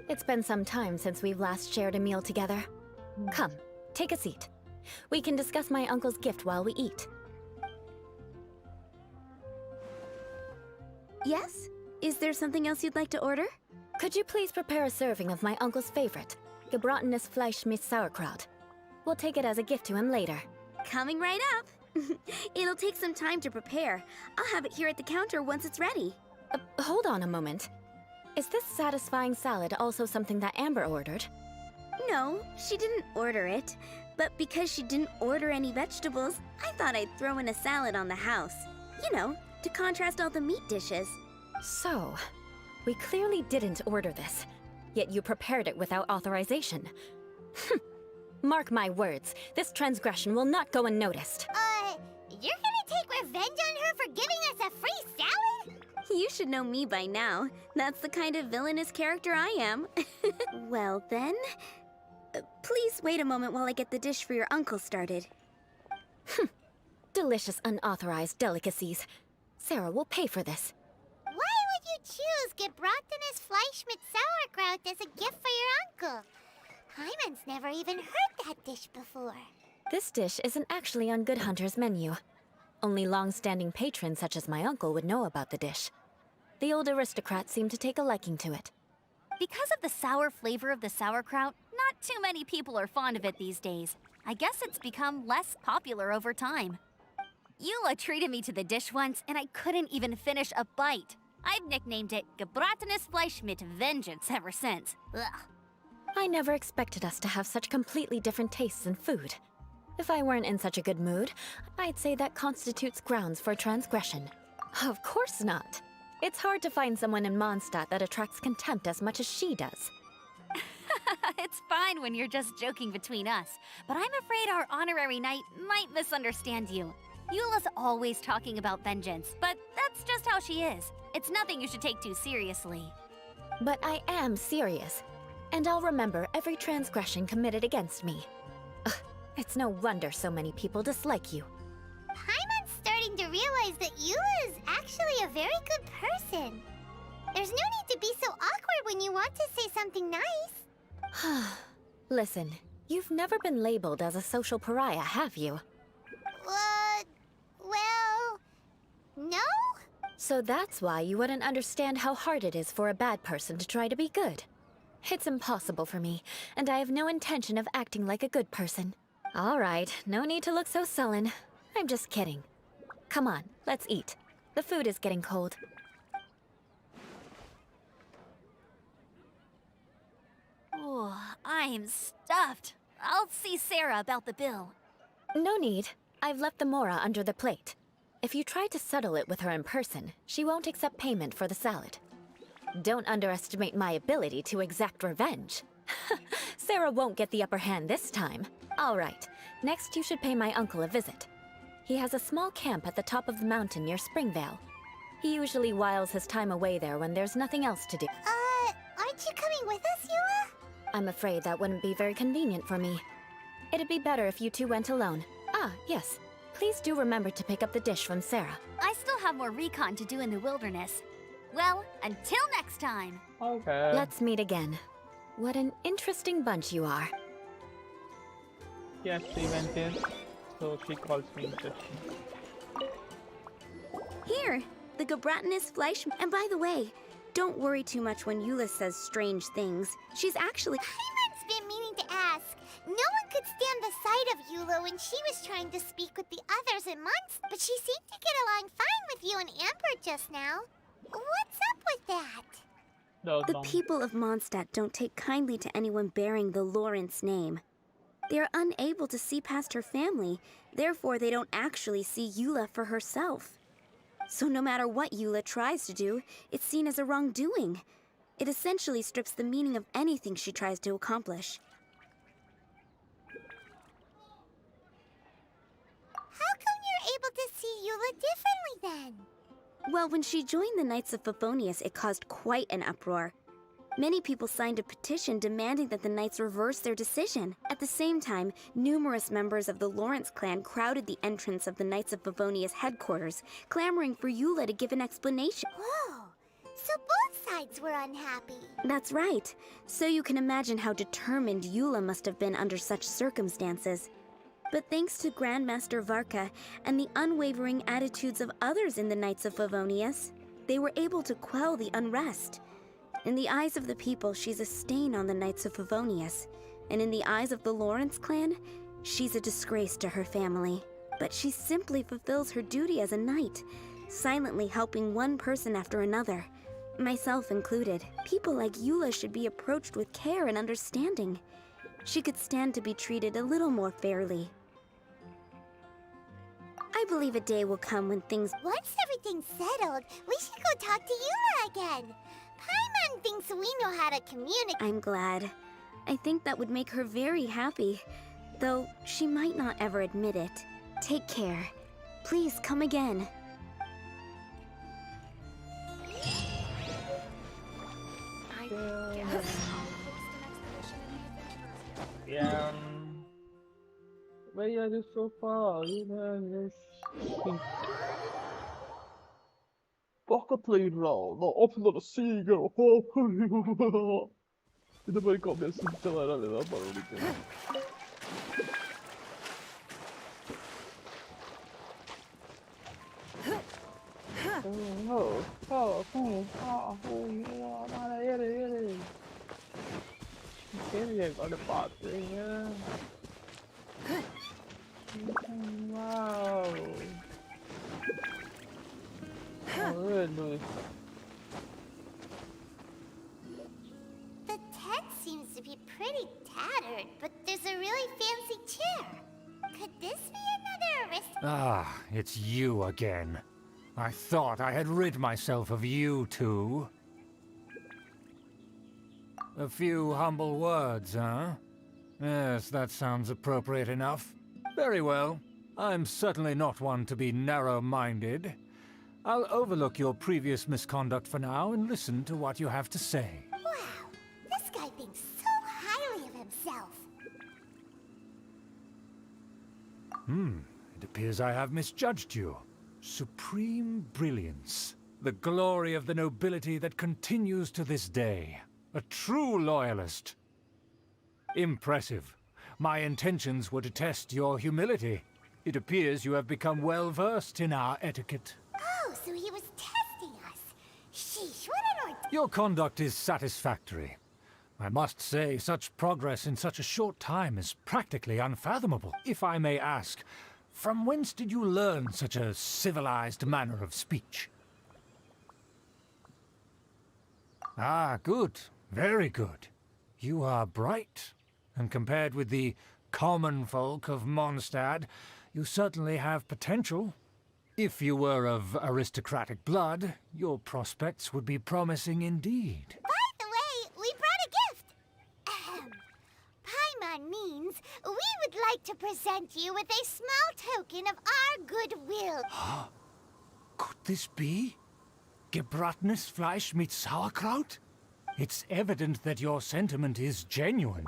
S6: It's been some time since we've last shared a meal together. Come, take a seat. We can discuss my uncle's gift while we eat.
S10: Yes? Is there something else you'd like to order?
S6: Could you please prepare a serving of my uncle's favorite, gebratenes Fleisch mit Sauerkraut? We'll take it as a gift to him later.
S10: Coming right up. It'll take some time to prepare. I'll have it here at the counter once it's ready.
S6: Hold on a moment. Is this satisfying salad also something that Amber ordered?
S10: No, she didn't order it. But because she didn't order any vegetables, I thought I'd throw in a salad on the house. You know, to contrast all the meat dishes.
S6: So, we clearly didn't order this, yet you prepared it without authorization. Mark my words, this transgression will not go unnoticed.
S4: You're gonna take revenge on her for giving us a free salad?
S10: You should know me by now. That's the kind of villainous character I am. Well then, please wait a moment while I get the dish for your uncle started.
S6: Delicious unauthorized delicacies. Sarah will pay for this.
S4: Why would you choose gebratenes Fleisch mit Sauerkraut as a gift for your uncle? Hyman's never even heard that dish before.
S6: This dish isn't actually on Good Hunter's menu. Only long-standing patrons such as my uncle would know about the dish. The old aristocrat seemed to take a liking to it.
S5: Because of the sour flavor of the sauerkraut, not too many people are fond of it these days. I guess it's become less popular over time. Eula treated me to the dish once, and I couldn't even finish a bite. I've nicknamed it gebratenes Fleisch mit Vengeance ever since. Ugh.
S6: I never expected us to have such completely different tastes in food. If I weren't in such a good mood, I'd say that constitutes grounds for transgression. Of course not. It's hard to find someone in Mondstadt that attracts contempt as much as she does.
S5: It's fine when you're just joking between us, but I'm afraid our honorary knight might misunderstand you. Eula's always talking about vengeance, but that's just how she is. It's nothing you should take too seriously.
S6: But I am serious, and I'll remember every transgression committed against me. Ugh, it's no wonder so many people dislike you.
S4: Paimon's starting to realize that Eula is actually a very good person. There's no need to be so awkward when you want to say something nice.
S6: Listen, you've never been labeled as a social pariah, have you?
S4: Well, no?
S6: So that's why you wouldn't understand how hard it is for a bad person to try to be good. It's impossible for me, and I have no intention of acting like a good person. All right, no need to look so sullen. I'm just kidding. Come on, let's eat. The food is getting cold.
S5: Oh, I'm stuffed. I'll see Sarah about the bill.
S6: No need. I've left the mora under the plate. If you try to settle it with her in person, she won't accept payment for the salad. Don't underestimate my ability to exact revenge. Sarah won't get the upper hand this time. All right, next you should pay my uncle a visit. He has a small camp at the top of the mountain near Springvale. He usually whiles his time away there when there's nothing else to do.
S4: Aren't you coming with us, Eula?
S6: I'm afraid that wouldn't be very convenient for me. It'd be better if you two went alone. Ah, yes. Please do remember to pick up the dish from Sarah.
S5: I still have more recon to do in the wilderness. Well, until next time.
S1: Okay.
S6: Let's meet again. What an interesting bunch you are.
S1: Yes, she went in, so she calls me interesting.
S10: Here, the gebratenes Fleisch. And by the way, don't worry too much when Eula says strange things. She's actually...
S4: Paimon's been meaning to ask. No one could stand the sight of Eula when she was trying to speak with the others in Mondstadt, but she seemed to get along fine with you and Amber just now. What's up with that?
S10: The people of Mondstadt don't take kindly to anyone bearing the Lawrence name. They are unable to see past her family, therefore they don't actually see Eula for herself. So no matter what Eula tries to do, it's seen as a wrongdoing. It essentially strips the meaning of anything she tries to accomplish.
S4: How come you're able to see Eula differently then?
S10: Well, when she joined the Knights of Favonius, it caused quite an uproar. Many people signed a petition demanding that the Knights reverse their decision. At the same time, numerous members of the Lawrence clan crowded the entrance of the Knights of Favonius headquarters, clamoring for Eula to give an explanation.
S4: Whoa! So So both sides were unhappy.
S10: That's right. So you can imagine how determined Eula must have been under such circumstances. But thanks to Grandmaster Varka and the unwavering attitudes of others in the Knights of Favonius, they were able to quell the unrest. In the eyes of the people, she's a stain on the Knights of Favonius. And in the eyes of the Lawrence clan, she's a disgrace to her family. But she simply fulfills her duty as a knight, silently helping one person after another, myself included. People like Eula should be approached with care and understanding. She could stand to be treated a little more fairly. I believe a day will come when things...
S4: Once everything's settled, we should go talk to Eula again. Paimon thinks we know how to communicate.
S10: I'm glad. I think that would make her very happy, though she might not ever admit it. Take care. Please come again.
S5: I guess I'll host an expedition in the adventure.
S1: Yeah. But yeah, just so far, you know, Pocket no, up the seagull. Itu baru kau biasa bicara lah, baru gitu. Mana ini. Ini yang ada patrinya. Wow. Really?
S4: The tent seems to be pretty tattered, but there's a really fancy chair. Could this be another aristocrat?
S3: Ah, it's you again. I thought I had rid myself of you two. A few humble words, huh? Yes, that sounds appropriate enough. Very well. I'm certainly not one to be narrow-minded. I'll overlook your previous misconduct for now and listen to what you have to say.
S4: Wow, this guy thinks so highly of himself.
S3: It appears I have misjudged you. Supreme brilliance. The glory of the nobility that continues to this day. A true loyalist. Impressive. My intentions were to test your humility. It appears you have become well-versed in our etiquette.
S4: Oh, so he was testing us. Sheesh, what an
S3: Your conduct is satisfactory. I must say, such progress in such a short time is practically unfathomable. If I may ask, from whence did you learn such a civilized manner of speech? Ah, good. Very good. You are bright, and compared with the common folk of Mondstadt, you certainly have potential. If you were of aristocratic blood, your prospects would be promising indeed.
S4: By the way, we brought a gift. Paimon means we would like to present you with a small token of our goodwill.
S3: Could this be? Gebratenes Fleisch mit Sauerkraut? It's evident that your sentiment is genuine.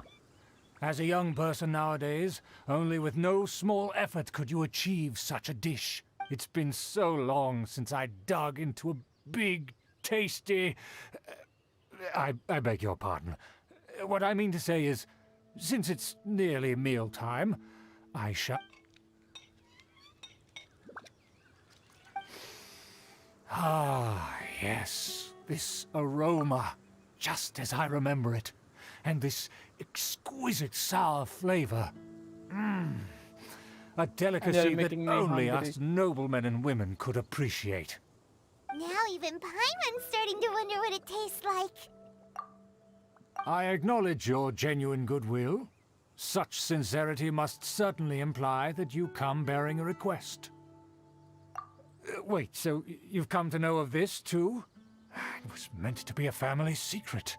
S3: As a young person nowadays, only with no small effort could you achieve such a dish. It's been so long since I dug into a big, tasty... I beg your pardon. What I mean to say is, since it's nearly mealtime, I shall... Ah, yes, this aroma, just as I remember it, and this exquisite sour flavor. A delicacy that only us noblemen and women could appreciate.
S4: Now even Paimon's starting to wonder what it tastes like.
S3: I acknowledge your genuine goodwill. Such sincerity must certainly imply that you come bearing a request. Wait, so you've come to know of this, too? It was meant to be a family secret.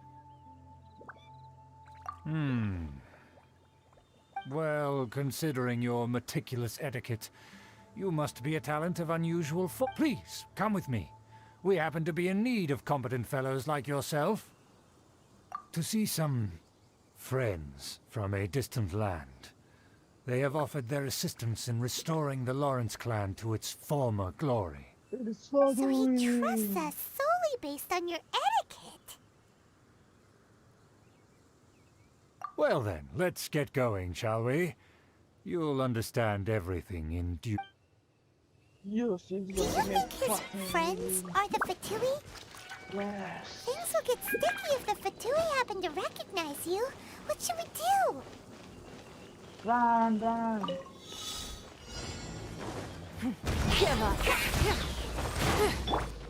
S3: Well, considering your meticulous etiquette, you must be a talent of unusual Please, come with me. We happen to be in need of competent fellows like yourself. To see some friends from a distant land. They have offered their assistance in restoring the Lawrence clan to its former glory.
S4: So he trusts us solely based on your etiquette.
S3: Well then, let's get going, shall we? You'll understand everything in due...
S1: You seem
S4: Do
S1: to
S4: you
S1: make
S4: think his
S1: fucking...
S4: friends are the Fatui?
S1: Yes.
S4: Things will get sticky if the Fatui happen to recognize you. What should we do?
S1: Run, run.
S6: Give up.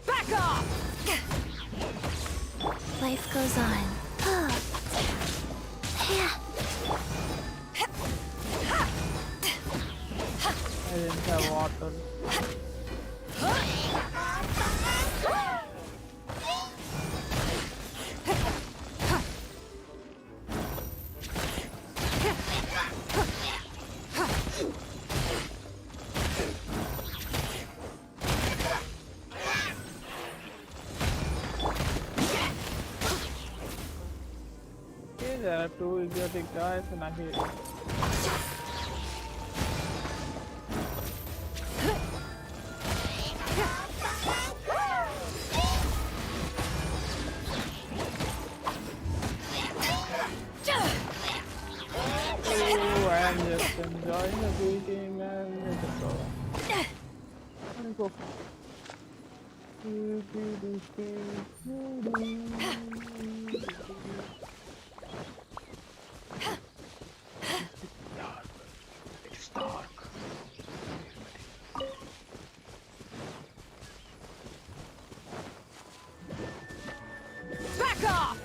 S6: Back off! Life goes on.
S1: I didn't have water. Okay, there are two idiotic guys and I hate it. Oh, I'm just enjoying the beating and let's go. Let me go. It's dark.
S6: Back off!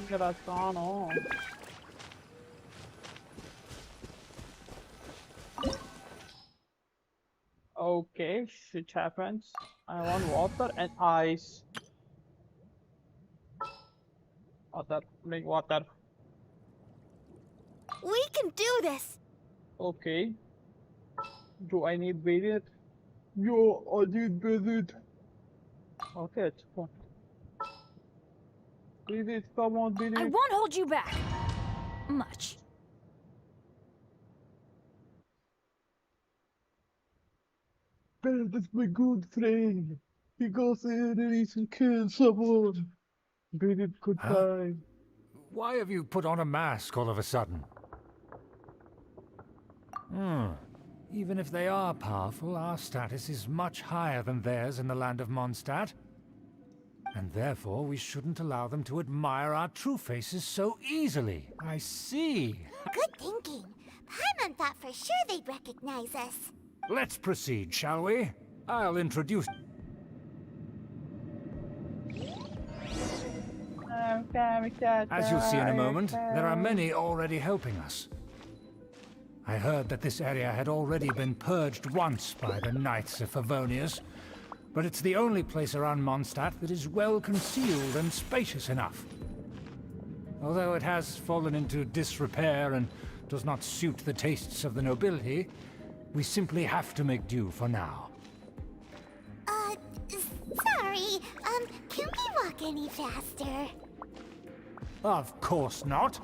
S1: Get us on. Okay, shit happens. I want water and ice. Water, bring water.
S6: We can do this!
S1: Okay. Do I need beat? Yo, I need beat. Okay, it's fine. Beat it, come on, beat
S6: I
S1: it.
S6: won't hold you back. Much.
S1: That is my good friend. He goes in and he can kill someone. Beat it, good
S3: Huh?
S1: time.
S3: Why have you put on a mask all of a sudden? Even if they are powerful, our status is much higher than theirs in the land of Mondstadt. And therefore, we shouldn't allow them to admire our true faces so easily. I see.
S4: Good thinking. Paimon thought for sure they'd recognize us.
S3: Let's proceed, shall we? I'll introduce... As you'll see in a moment, there are many already helping us. I heard that this area had already been purged once by the Knights of Favonius, but it's the only place around Mondstadt that is well concealed and spacious enough. Although it has fallen into disrepair and does not suit the tastes of the nobility, we simply have to make do for now.
S4: Sorry, can we walk any faster?
S3: Of course not.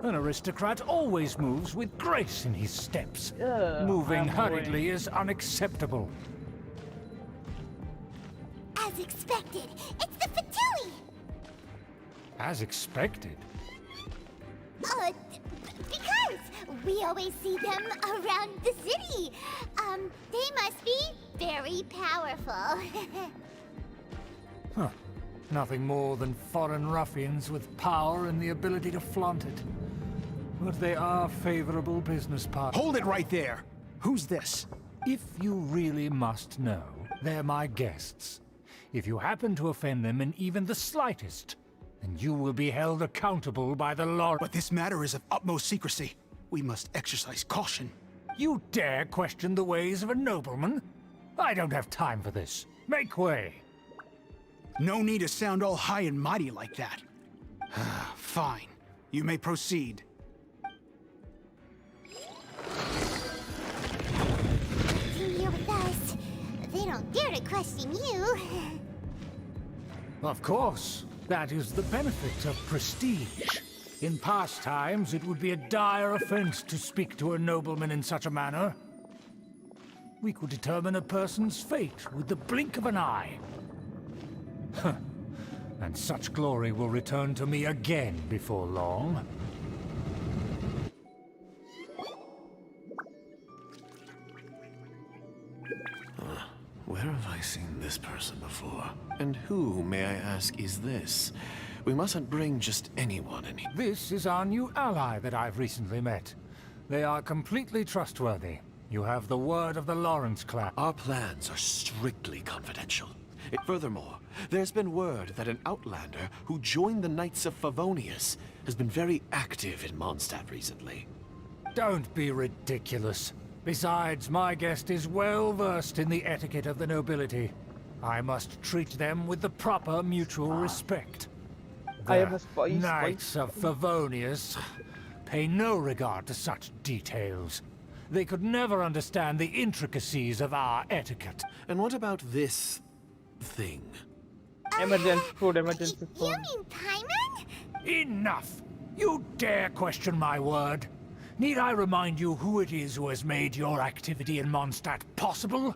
S3: An aristocrat always moves with grace in his steps. Moving
S1: I'm
S3: hurriedly is unacceptable.
S4: As expected, it's the Fatui!
S3: As expected.
S4: Because we always see them around the city. They must be very powerful.
S3: Huh. Nothing more than foreign ruffians with power and the ability to flaunt it. But they are favorable business partners.
S8: Hold it right there! Who's this?
S3: If you really must know, they're my guests. If you happen to offend them in even the slightest, then you will be held accountable by the law.
S8: But this matter is of utmost secrecy. We must exercise caution.
S3: You dare question the ways of a nobleman? I don't have time for this. Make way!
S8: No need to sound all high and mighty like that. Fine. You may proceed.
S4: you're here with us. They don't dare to question you.
S3: Of course. That is the benefit of prestige. In past times, it would be a dire offense to speak to a nobleman in such a manner. We could determine a person's fate with the blink of an eye. And such glory will return to me again before long.
S11: Where have I seen this person before? And who, may I ask, is this? We mustn't bring just anyone in here.
S3: This is our new ally that I've recently met. They are completely trustworthy. You have the word of the Lawrence clan.
S11: Our plans are strictly confidential. Furthermore, there's been word that an outlander who joined the Knights of Favonius has been very active in Mondstadt recently.
S3: Don't be ridiculous. Besides, my guest is well versed in the etiquette of the nobility. I must treat them with the proper mutual respect.
S1: I
S3: The
S1: am a spy.
S3: Knights of Favonius pay no regard to such details. They could never understand the intricacies of our etiquette.
S11: And what about this thing?
S1: Emergency food, emergency
S4: You
S1: food.
S4: mean Paimon?
S3: Enough! You dare question my word? Need I remind you who it is who has made your activity in Mondstadt possible?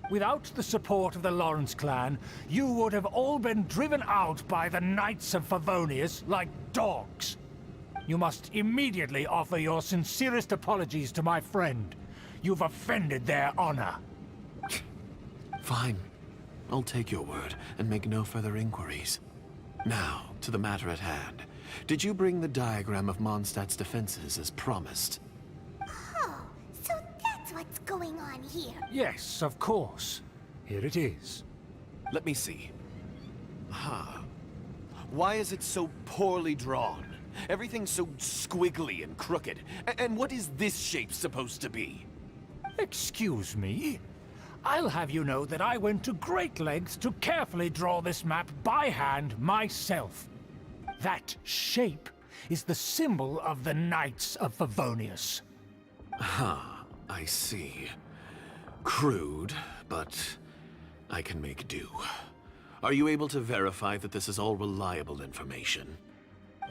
S3: Without the support of the Lawrence clan, you would have all been driven out by the Knights of Favonius like dogs. You must immediately offer your sincerest apologies to my friend. You've offended their honor.
S11: Fine. I'll take your word and make no further inquiries. Now, to the matter at hand. Did you bring the diagram of Mondstadt's defenses as promised?
S4: Oh, so that's what's going on here.
S3: Yes, of course. Here it is.
S11: Let me see. Huh. Why is it so poorly drawn? Everything's so squiggly and crooked. And what is this shape supposed to be?
S3: Excuse me? I'll have you know that I went to great lengths to carefully draw this map by hand myself. That shape is the symbol of the Knights of Favonius.
S11: I see. Crude, but I can make do. Are you able to verify that this is all reliable information?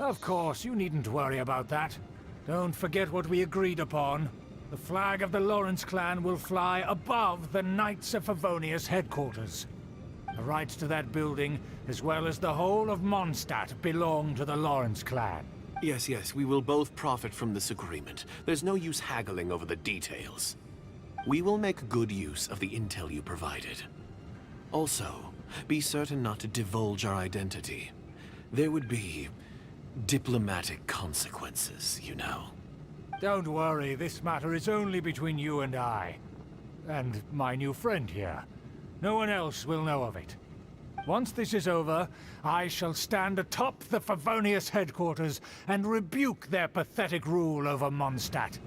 S3: Of course, you needn't worry about that. Don't forget what we agreed upon. The flag of the Lawrence clan will fly above the Knights of Favonius headquarters. The rights to that building, as well as the whole of Mondstadt, belong to the Lawrence clan.
S11: Yes, we will both profit from this agreement. There's no use haggling over the details. We will make good use of the intel you provided. Also, be certain not to divulge our identity. There would be diplomatic consequences, you know.
S3: Don't worry, this matter is only between you and I. And my new friend here. No one else will know of it. Once this is over, I shall stand atop the Favonius headquarters and rebuke their pathetic rule over Mondstadt.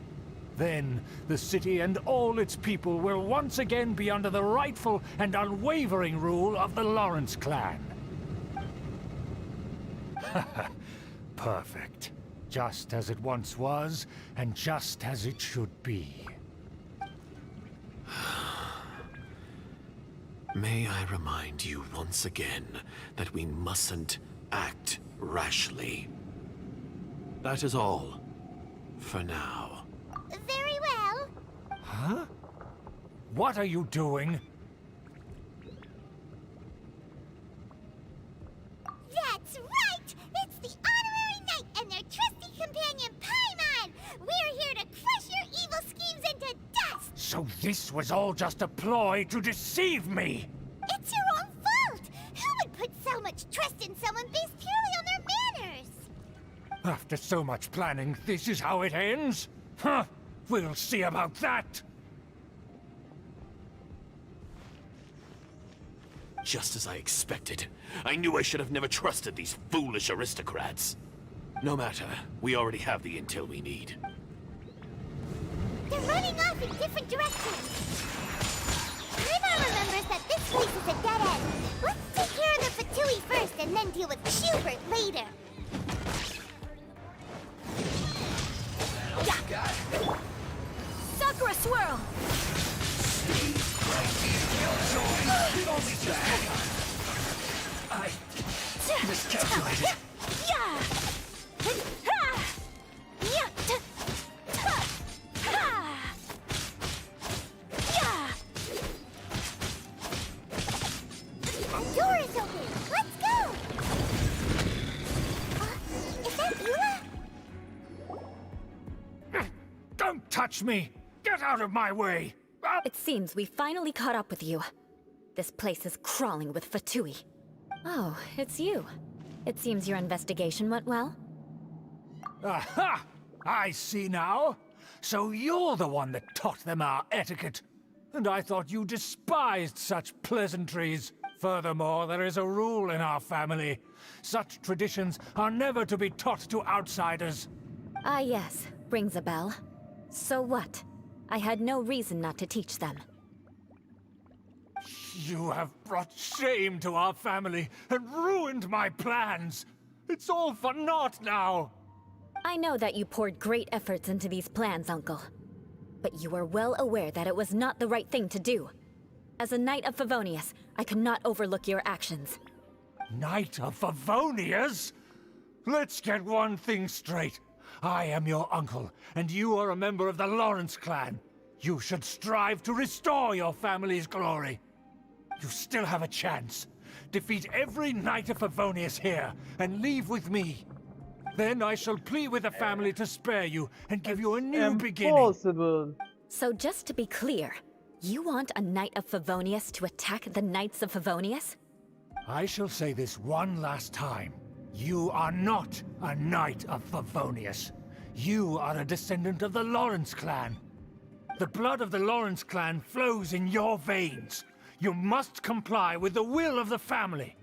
S3: Then, the city and all its people will once again be under the rightful and unwavering rule of the Lawrence clan. Perfect. Just as it once was, and just as it should be.
S11: May I remind you once again that we mustn't act rashly. That is all, for now.
S4: Very well.
S3: Huh? What are you doing?
S4: That's right! It's the Honorary Knight and their trusty companion, Paimon! We're here to crush your evil schemes into dust!
S3: So this was all just a ploy to deceive me!
S4: It's your own fault! Who would put so much trust in someone based purely on their manners?
S3: After so much planning, this is how it ends? Huh! We'll see about that!
S11: Just as I expected. I knew I should have never trusted these foolish aristocrats. No matter, we already have the intel we need.
S4: They're running off in different directions. Paimon remembers that this place is a dead end. Let's take care of the Fatui first and then deal with Schubert later.
S6: Sakura Swirl!
S3: I miscalculated.
S4: The door is open. Let's go. Is that Eula?
S3: Don't touch me! Get out of my way!
S6: It seems we finally caught up with you. This place is crawling with Fatui. Oh, it's you. It seems your investigation went well.
S3: Aha! I see now. So you're the one that taught them our etiquette. And I thought you despised such pleasantries. Furthermore, there is a rule in our family. Such traditions are never to be taught to outsiders.
S6: Ah yes, rings a bell. So what? I had no reason not to teach them.
S3: You have brought shame to our family and ruined my plans. It's all for naught now.
S6: I know that you poured great efforts into these plans, Uncle. But you were well aware that it was not the right thing to do. As a Knight of Favonius, I could not overlook your actions.
S3: Knight of Favonius? Let's get one thing straight. I am your uncle, and you are a member of the Lawrence clan. You should strive to restore your family's glory. You still have a chance. Defeat every Knight of Favonius here, and leave with me. Then I shall plead with the family to spare you, and give you a new beginning.
S1: Impossible.
S6: So just to be clear, you want a Knight of Favonius to attack the Knights of Favonius?
S3: I shall say this one last time. You are not a Knight of Favonius. You are a descendant of the Lawrence clan. The blood of the Lawrence clan flows in your veins. You must comply with the will of the family.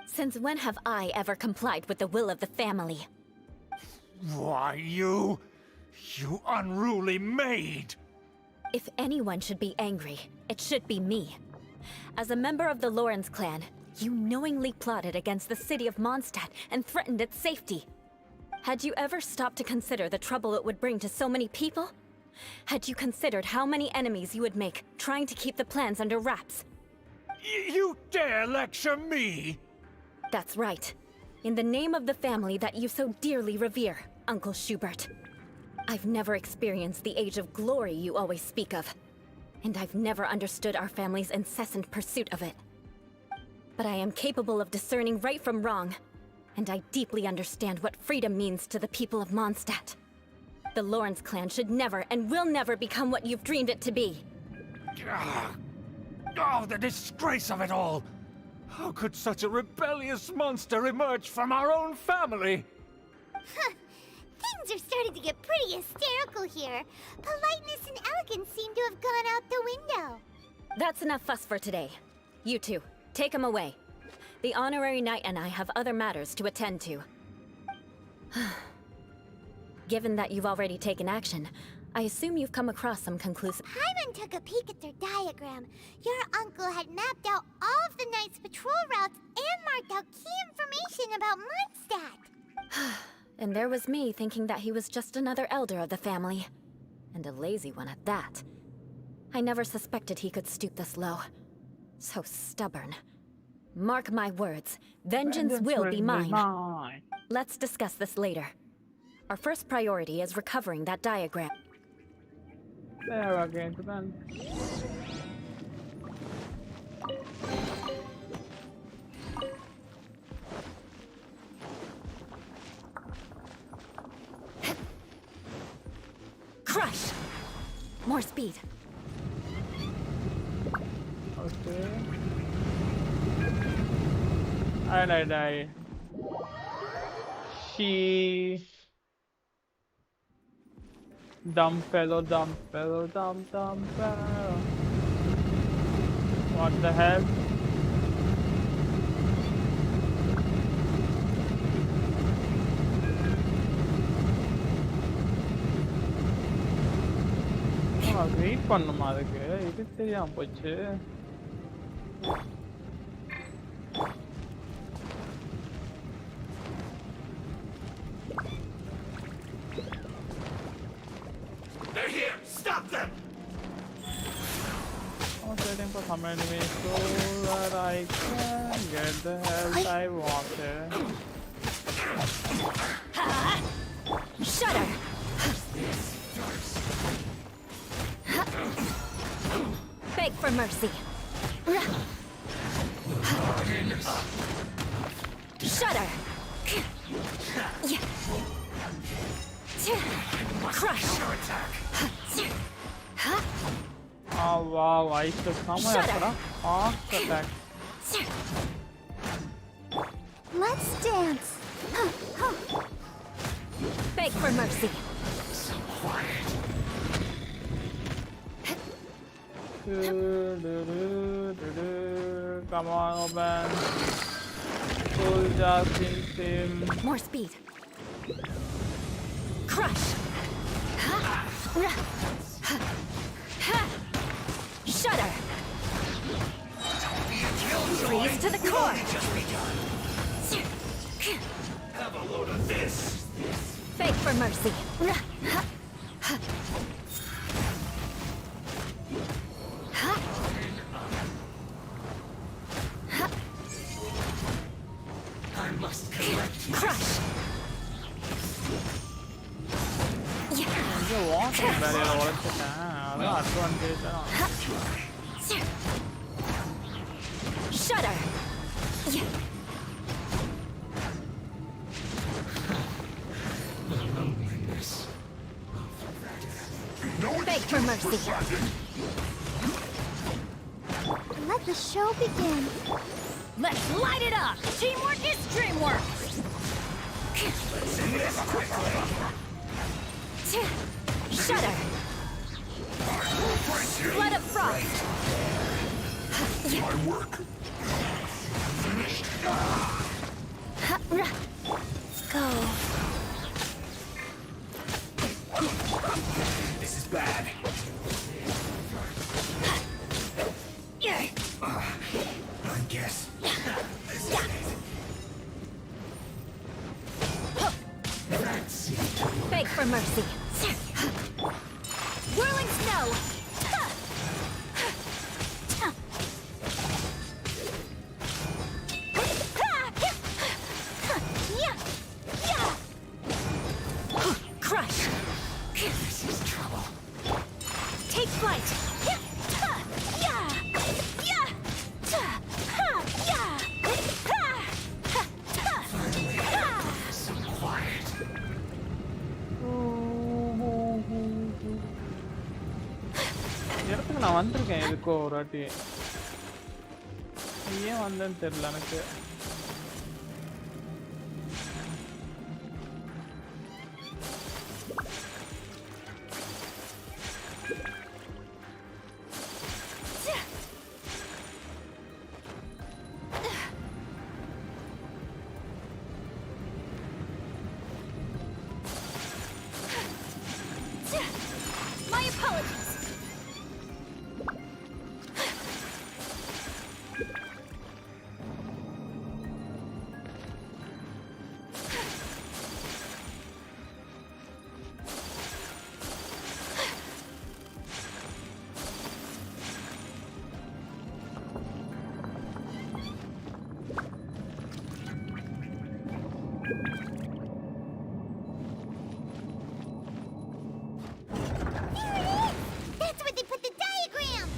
S6: Since when have I ever complied with the will of the family?
S3: Why, you unruly maid!
S6: If anyone should be angry, it should be me. As a member of the Lawrence clan, you knowingly plotted against the city of Mondstadt and threatened its safety. Had you ever stopped to consider the trouble it would bring to so many people? Had you considered how many enemies you would make trying to keep the plans under wraps?
S3: You dare lecture me?
S6: That's right. In the name of the family that you so dearly revere, Uncle Schubert. I've never experienced the age of glory you always speak of. And I've never understood our family's incessant pursuit of it. But I am capable of discerning right from wrong. And I deeply understand what freedom means to the people of Mondstadt. The Lawrence clan should never and will never become what you've dreamed it to be.
S3: Oh, the disgrace of it all! How could such a rebellious monster emerge from our own family?
S4: Huh. Things are starting to get pretty hysterical here. Politeness and elegance seem to have gone out the window.
S6: That's enough fuss for today. You two, take him away. The honorary knight and I have other matters to attend to. Given that you've already taken action, I assume you've come across some conclusive...
S4: Hyman took a peek at their diagram. Your uncle had mapped out all of the Knight's patrol routes and marked out key information about Mondstadt.
S6: And there was me thinking that he was just another elder of the family. And a lazy one at that. I never suspected he could stoop this low. So stubborn. Mark my words, vengeance will be mine. Let's discuss this later. Our first priority is recovering that diagram.
S1: There again, man.
S6: Crush! More speed.
S1: Okay. I. She. Dumb fellow, dumb fellow, dumb fellow. What the hell? Wait பண்ணுமா அதுக்கு இது தெரியாம போச்சு.
S3: They're here! Stop them!
S1: Oh, சரி. for some enemies so that I can get the health I wanted.
S6: Shudder! Beg for mercy. Shudder! Crush!
S1: Oh wow, ice sama yapara. Fast attack.
S4: Let's dance.
S6: Beg for mercy.
S1: Come on, open. Pull just in him.
S6: More speed. Crush! Shudder! Freeze to the core!
S3: Have a load of this.
S6: Beg for mercy.
S3: I must collect you.
S6: Crush!
S1: You want to barrier that's advantage.
S6: Shudder! Beg for mercy.
S4: Let the show begin.
S6: Let's light it up! Teamwork is dreamwork! Shudder! Flood of frost!
S3: My work.
S6: Go.
S3: This is bad. I guess. This is it.
S6: Beg for mercy. Whirling snow! Crush!
S3: This is trouble.
S6: Take flight!
S3: Some quiet.
S1: இடத்துக்கு நான் வந்திருக்கேன் இதுக்கோ ஒரு வாட்டி ஏன் வந்தேன்னு தெரியல எனக்கு
S6: My apologies!
S4: That's where they put the diagram.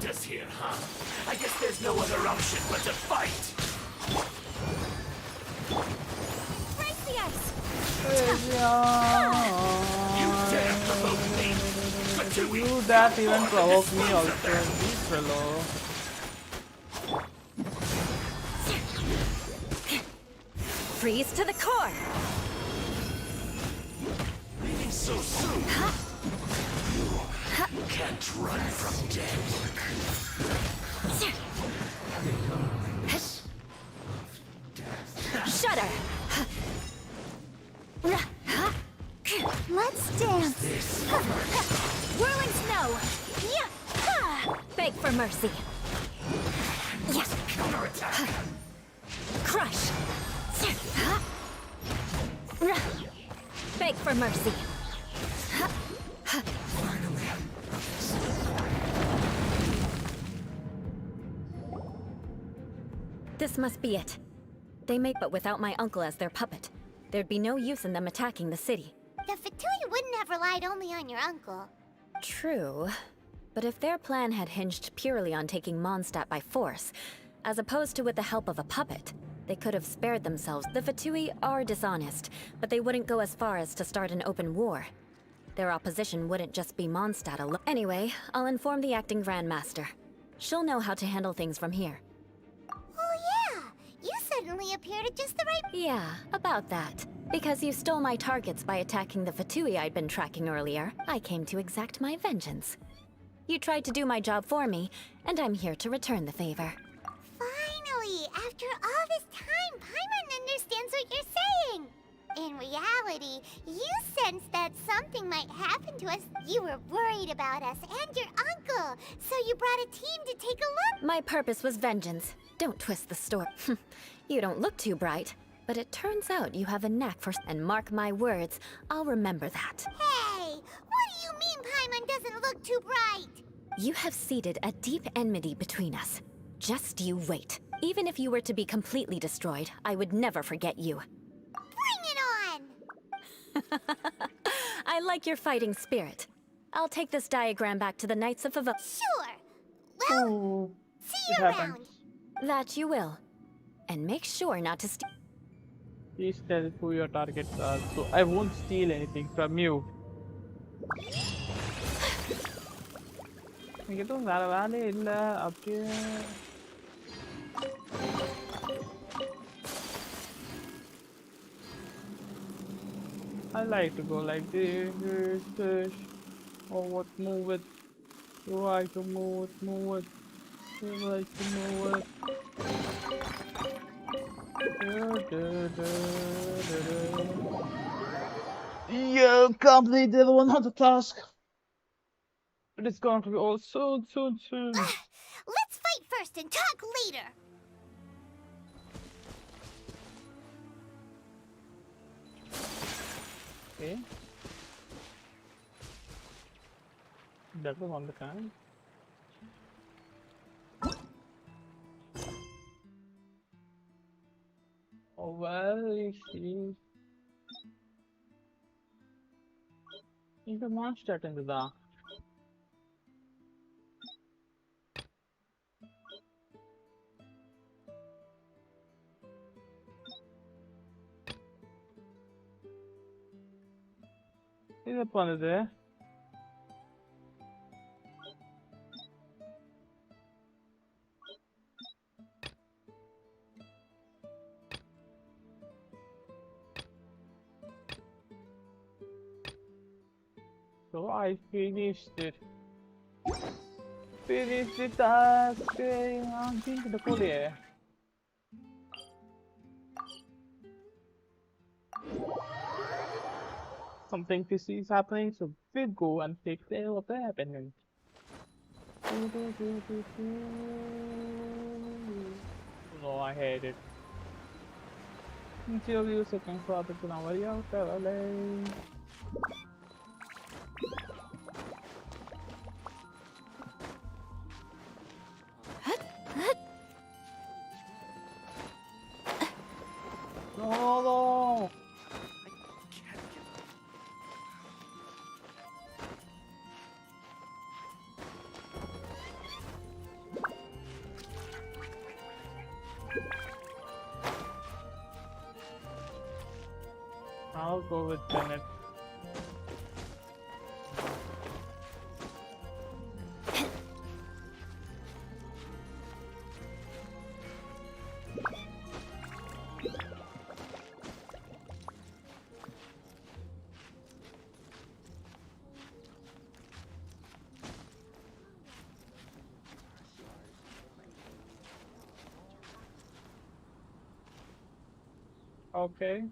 S3: Just here, huh? I guess there's no other option but to fight.
S6: Break the ice!
S3: You dare provoke me, but do we?
S1: You that even provoke me also, this fellow.
S6: Freeze to the core!
S3: Leaving so soon. You can't run from death.
S6: Shudder!
S4: Let's dance.
S6: Whirling snow! Beg for mercy!
S3: Counterattack.
S6: Crush! Beg for mercy! must be it. They make, but without my uncle as their puppet, there'd be no use in them attacking the city.
S4: The Fatui wouldn't have relied only on your uncle.
S6: True. But if their plan had hinged purely on taking Mondstadt by force, as opposed to with the help of a puppet, they could have spared themselves. The Fatui are dishonest, but they wouldn't go as far as to start an open war. Their opposition wouldn't just be Mondstadt alone. Anyway, I'll inform the acting Grandmaster. She'll know how to handle things from here.
S4: Oh yeah! You suddenly appeared at just the right...
S6: Yeah, about that. Because you stole my targets by attacking the Fatui I'd been tracking earlier, I came to exact my vengeance. You tried to do my job for me, and I'm here to return the favor.
S4: Finally! After all this time, Paimon understands what you're saying! In reality, you sensed that something might happen to us. You were worried about us and your uncle, so you brought a team to take a look.
S6: My purpose was vengeance. Don't twist the story. You don't look too bright, but it turns out you have a knack for... And mark my words, I'll remember that.
S4: Hey! What do you mean Paimon doesn't look too bright?
S6: You have seeded a deep enmity between us. Just you wait. Even if you were to be completely destroyed, I would never forget you.
S4: Bring it on!
S6: I like your fighting spirit. I'll take this diagram back to the Knights of Avo...
S4: Sure! Well,
S1: Oh,
S4: see
S1: it
S4: you
S1: happens.
S4: around.
S6: That you will. And make sure not to steal...
S1: Please tell who your targets are, so I won't steal anything from you. எனக்கு எதுவும் வேற வேலையே இல்ல அப்படியே I like to go like this, or what, move it, try to move it, you like to move it. You completed 100 task. It is going to be all soon.
S4: Let's fight first and talk later.
S1: Okay. That was on the time. Oh well, you see. இந்த monster இருந்ததா? இது பண்ணுது. So I finished it. Finished the task. I'm thinking the code here. Something fishy is happening, so we'll go and take care of the happening. No, I hate it. Until you second product to now, No. I'll go with Bennett. Okay.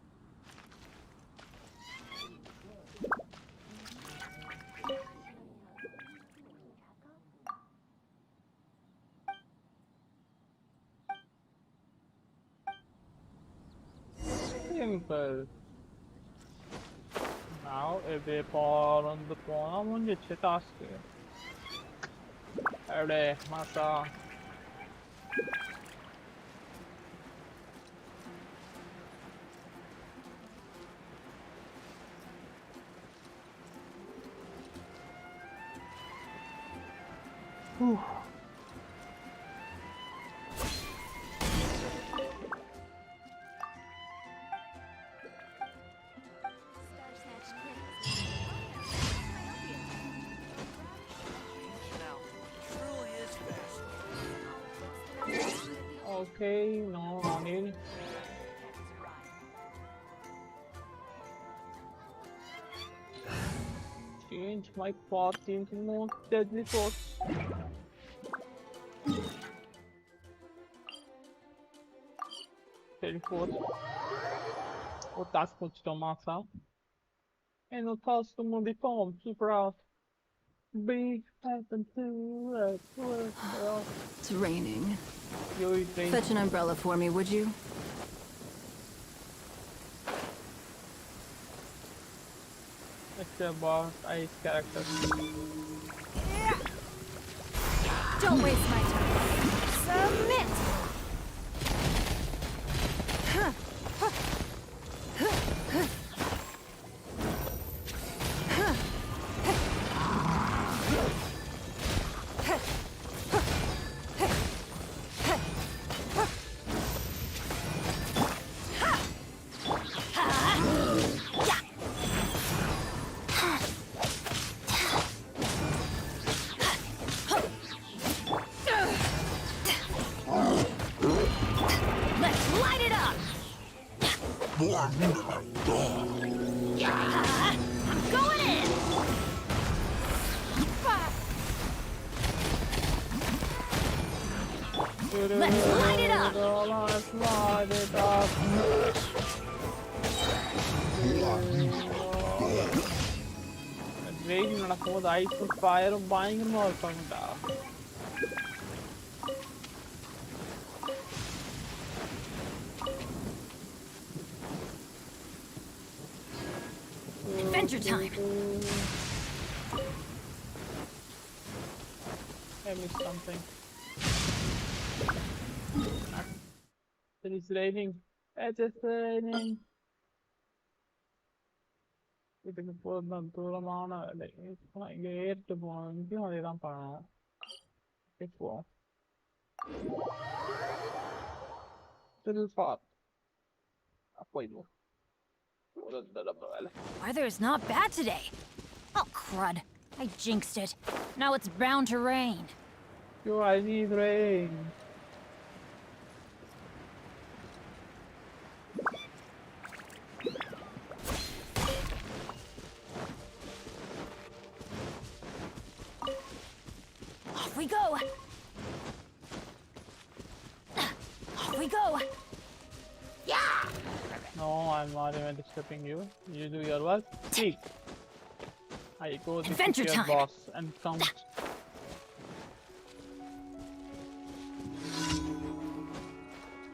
S1: Simple. Now, if they fall on the phone, I'm going to get your task. Every masa. Whew. Okay, no need. Change my path into most deadly force. Teleport. Utasco massa. E non posso modificare super big happen to
S9: It's raining.
S1: you
S9: Fetch an umbrella for me, would you?
S1: except about ice character.
S5: Don't waste my time. Submit! Let's light it up! I'm going in! Let's light it up!
S1: Let's light it up. Raging நடக்கும்போது ஐஸும் ஃபயரும் பயங்கரமா இருப்பாங்கடா.
S5: Adventure time!
S1: I missed something. It is raining. It is raining. இதுக்கு போதும் தூரமான வேலை. இங்க ஏறிட்டு போகணும். இங்கேயும் அதே தான் பண்ணணும். இப்போ still far. போயிடுவோம். ஒரு தடவை வேலை.
S5: Weather's not bad today. Oh, crud. I jinxed it. Now it's bound to rain.
S1: Yo, I need rain.
S5: Off we go. Off we go.
S1: No, I'm not even disturbing you. You do your work. Speak. I go to
S5: Adventure
S1: your
S5: time.
S1: boss and count.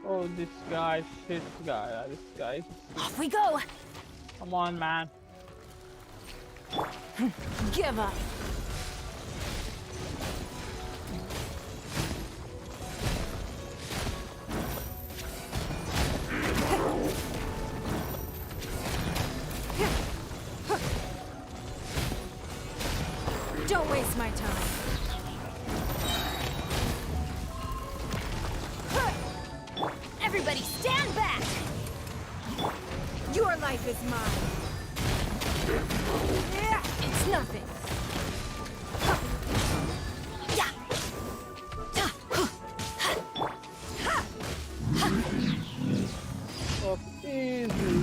S1: Oh, this guy, shit guy, this guy.
S5: Off we go.
S1: Come on, man.
S5: Give up. Don't waste my time. Everybody stand back! Your life is mine. It's nothing.
S1: Oh, easy.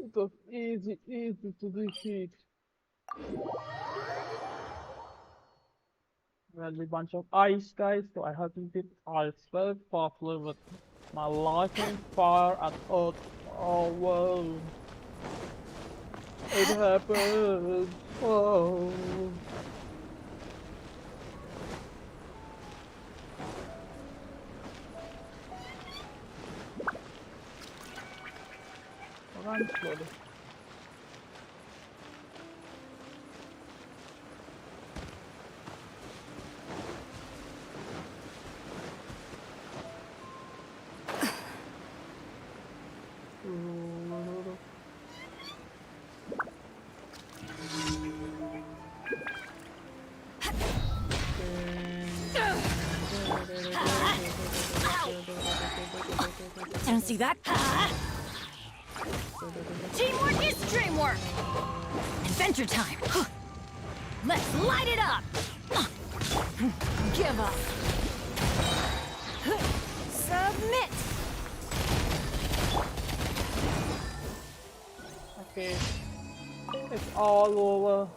S1: It was easy to defeat. Well, a bunch of ice guys, so I have to be ice very popular with my lightning, fire, and earth. Oh, whoa. It happened. Whoa. Run slowly.
S6: I don't see that.
S5: Teamwork is dreamwork!
S6: Adventure time. Let's light it up. Give up. Submit.
S1: Okay, it's all over.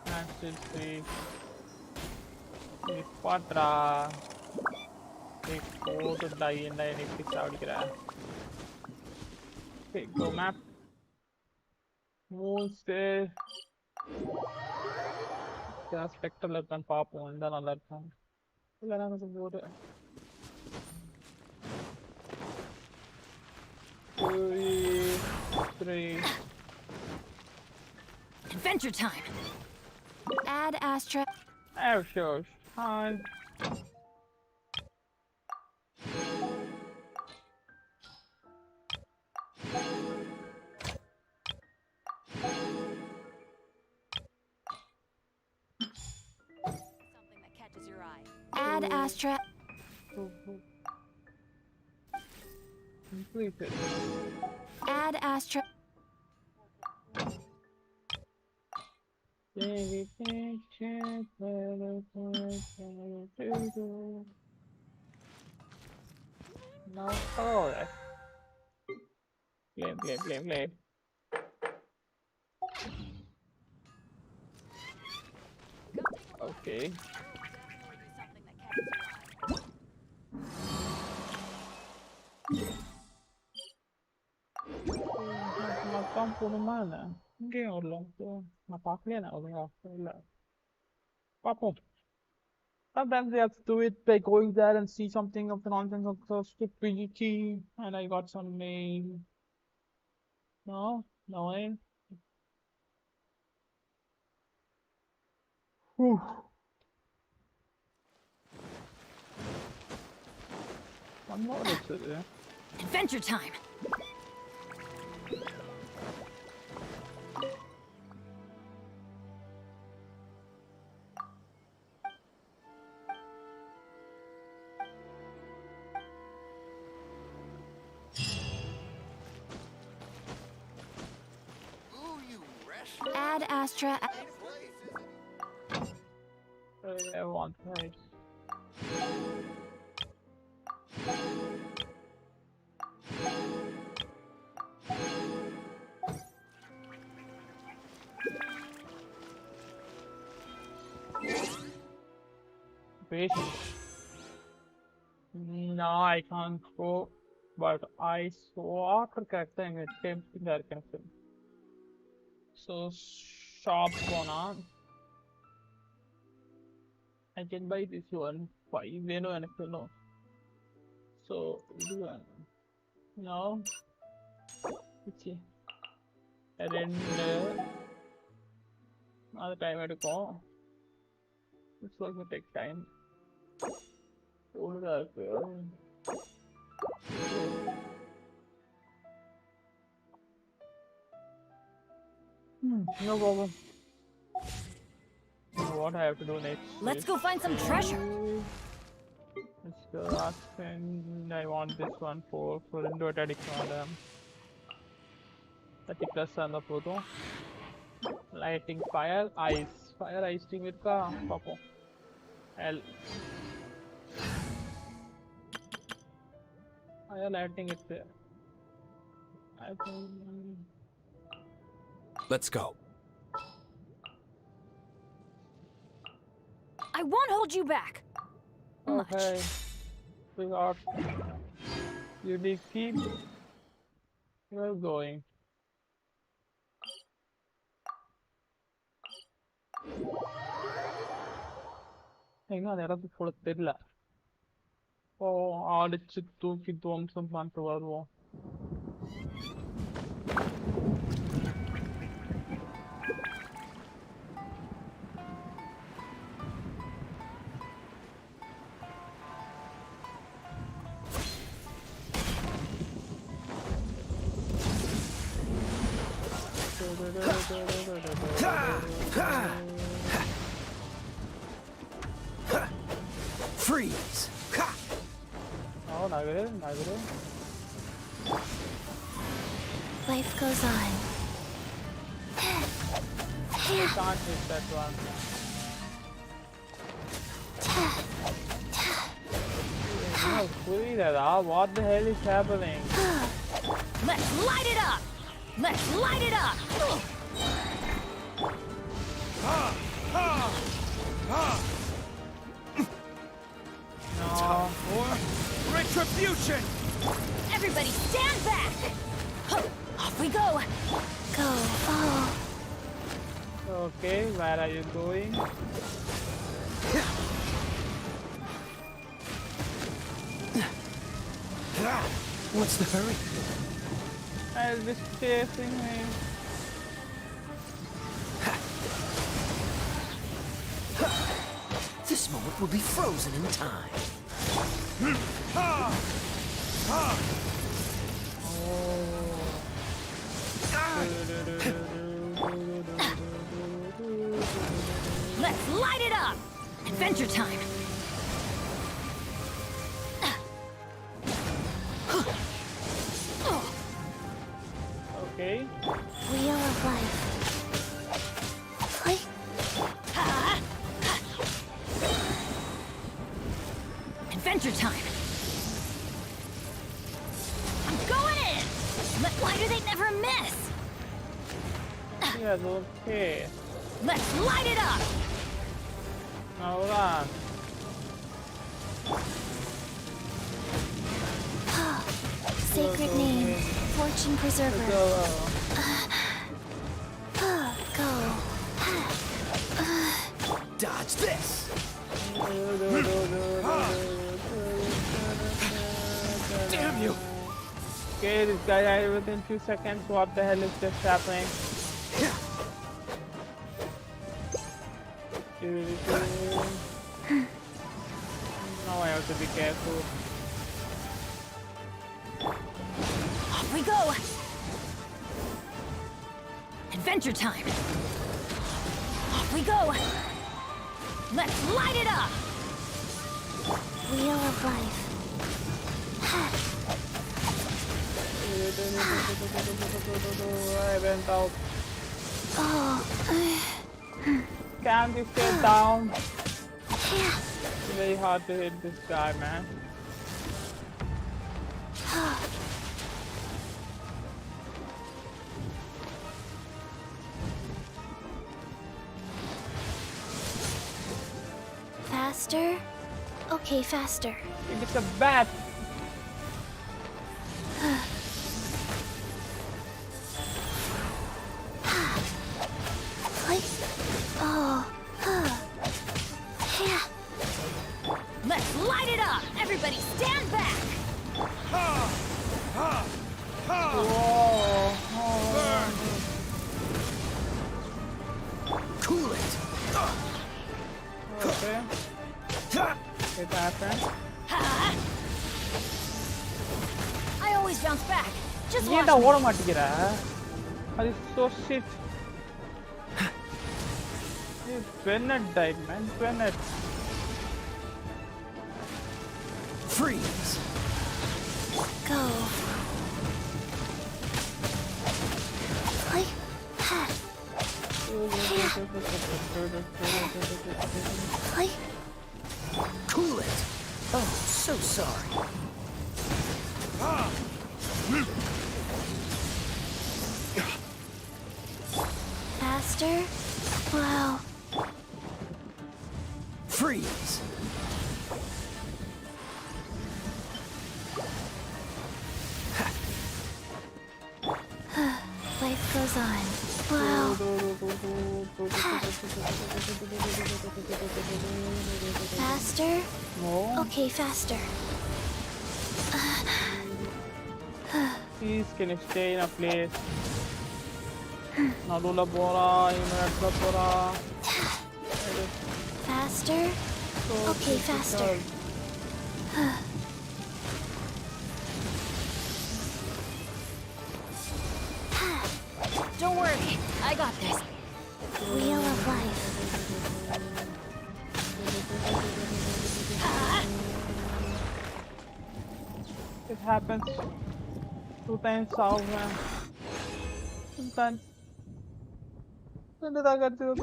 S1: Match is 3. 4 to die and then it picks out. Okay, go map. Move stay. Spectral and pop and then another time. Two, 3.
S6: Adventure time. Add Astra.
S1: Oh, sure. Hi.
S6: Something that catches your eye. Add Astra.
S1: Completed.
S6: Add Astra.
S1: Now, alright. Blame. Okay. Matang po naman ah. Hindi ako lang to. Napakli na ako lang. Papo. Sometimes they have to do it by going there and see something of the nonsense of the stupidity and I got some mail. No? No way? Whew. One more is it?
S6: Adventure time. Add Astra.
S1: I want right. Wait. No, I can't go, but I saw after casting it came to their casting. So shop one. I can buy this one 5 Veno and a no. So no. Okay. And then another time I had to go. It's like it take time. No problem. What I have to do next?
S6: Let's go find some treasure.
S1: Let's go last thing. I want this one for indoor attic madam. Plus on the photo. Lighting fire ice. Fire ice thing with ka papo. L. Fire lighting it there. I think.
S11: Let's go.
S6: I won't hold you back.
S1: Okay. We got unique team. We're going. எங்க அந்த இடத்துக்கு போல தெரியல ஓ அடிச்சு தூக்கி துவம்சம் பண்ணிட்டு வருவோம்
S11: Freeze!
S1: Oh,
S10: Life goes on.
S1: I can't hit that one. No, what the hell is happening?
S5: Let's light it up! Let's light it up!
S1: No.
S3: For retribution!
S5: Everybody stand back! Off we go!
S10: Go, follow.
S1: Okay, where are you going?
S11: What's the hurry?
S1: I'll be chasing me.
S11: This moment will be frozen in time.
S5: Let's light it up! Adventure time!
S1: Okay.
S10: Wheel of life. Click.
S5: Adventure time! I'm going in! Why do they never miss?
S1: Yes, okay.
S5: Let's light it up!
S1: Now run.
S10: Sacred name. Fortune preserver. Go.
S11: Dodge this! Damn you!
S1: Okay, this guy died within 2 seconds. What the hell is just happening? Now I have to be careful.
S5: Off we go! Adventure time! Off we go! Let's light it up!
S10: Wheel of life.
S1: I went out.
S10: Oh.
S1: Can't you stay down? It's very hard to hit this guy, man.
S10: Faster? Okay, faster.
S1: It's a bat.
S10: Click. Oh. Yeah.
S5: Let's light it up! Everybody stand back!
S1: Whoa.
S11: Cool it!
S1: Okay. It happened.
S5: I always bounce back. Just watch
S1: ஏன்டா
S5: me.
S1: ஓட மாட்டேங்கிற? அது so shit. Bennett died, man. Bennett.
S11: Freeze!
S10: Go. Click. Click.
S11: Cool it! Oh, so sorry.
S10: Faster? Wow.
S11: Freeze!
S10: Life goes on. Wow. Faster?
S1: No.
S10: Okay, faster.
S1: Please, can you stay in a place? நடுவுல போறா இவன் இடத்துல போறா.
S10: Faster? Okay, faster.
S5: Don't worry, I got this.
S10: Wheel of life.
S1: It happens 2 times out, man. Sometimes. Hindi na agad ito.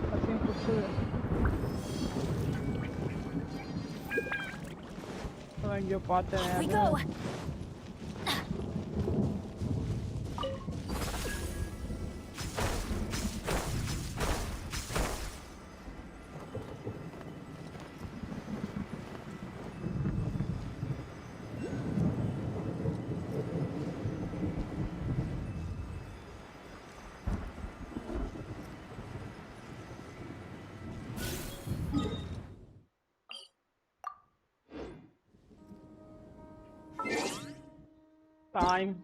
S1: Kasi impossible. Thank you, partner.
S6: We go!
S1: Time.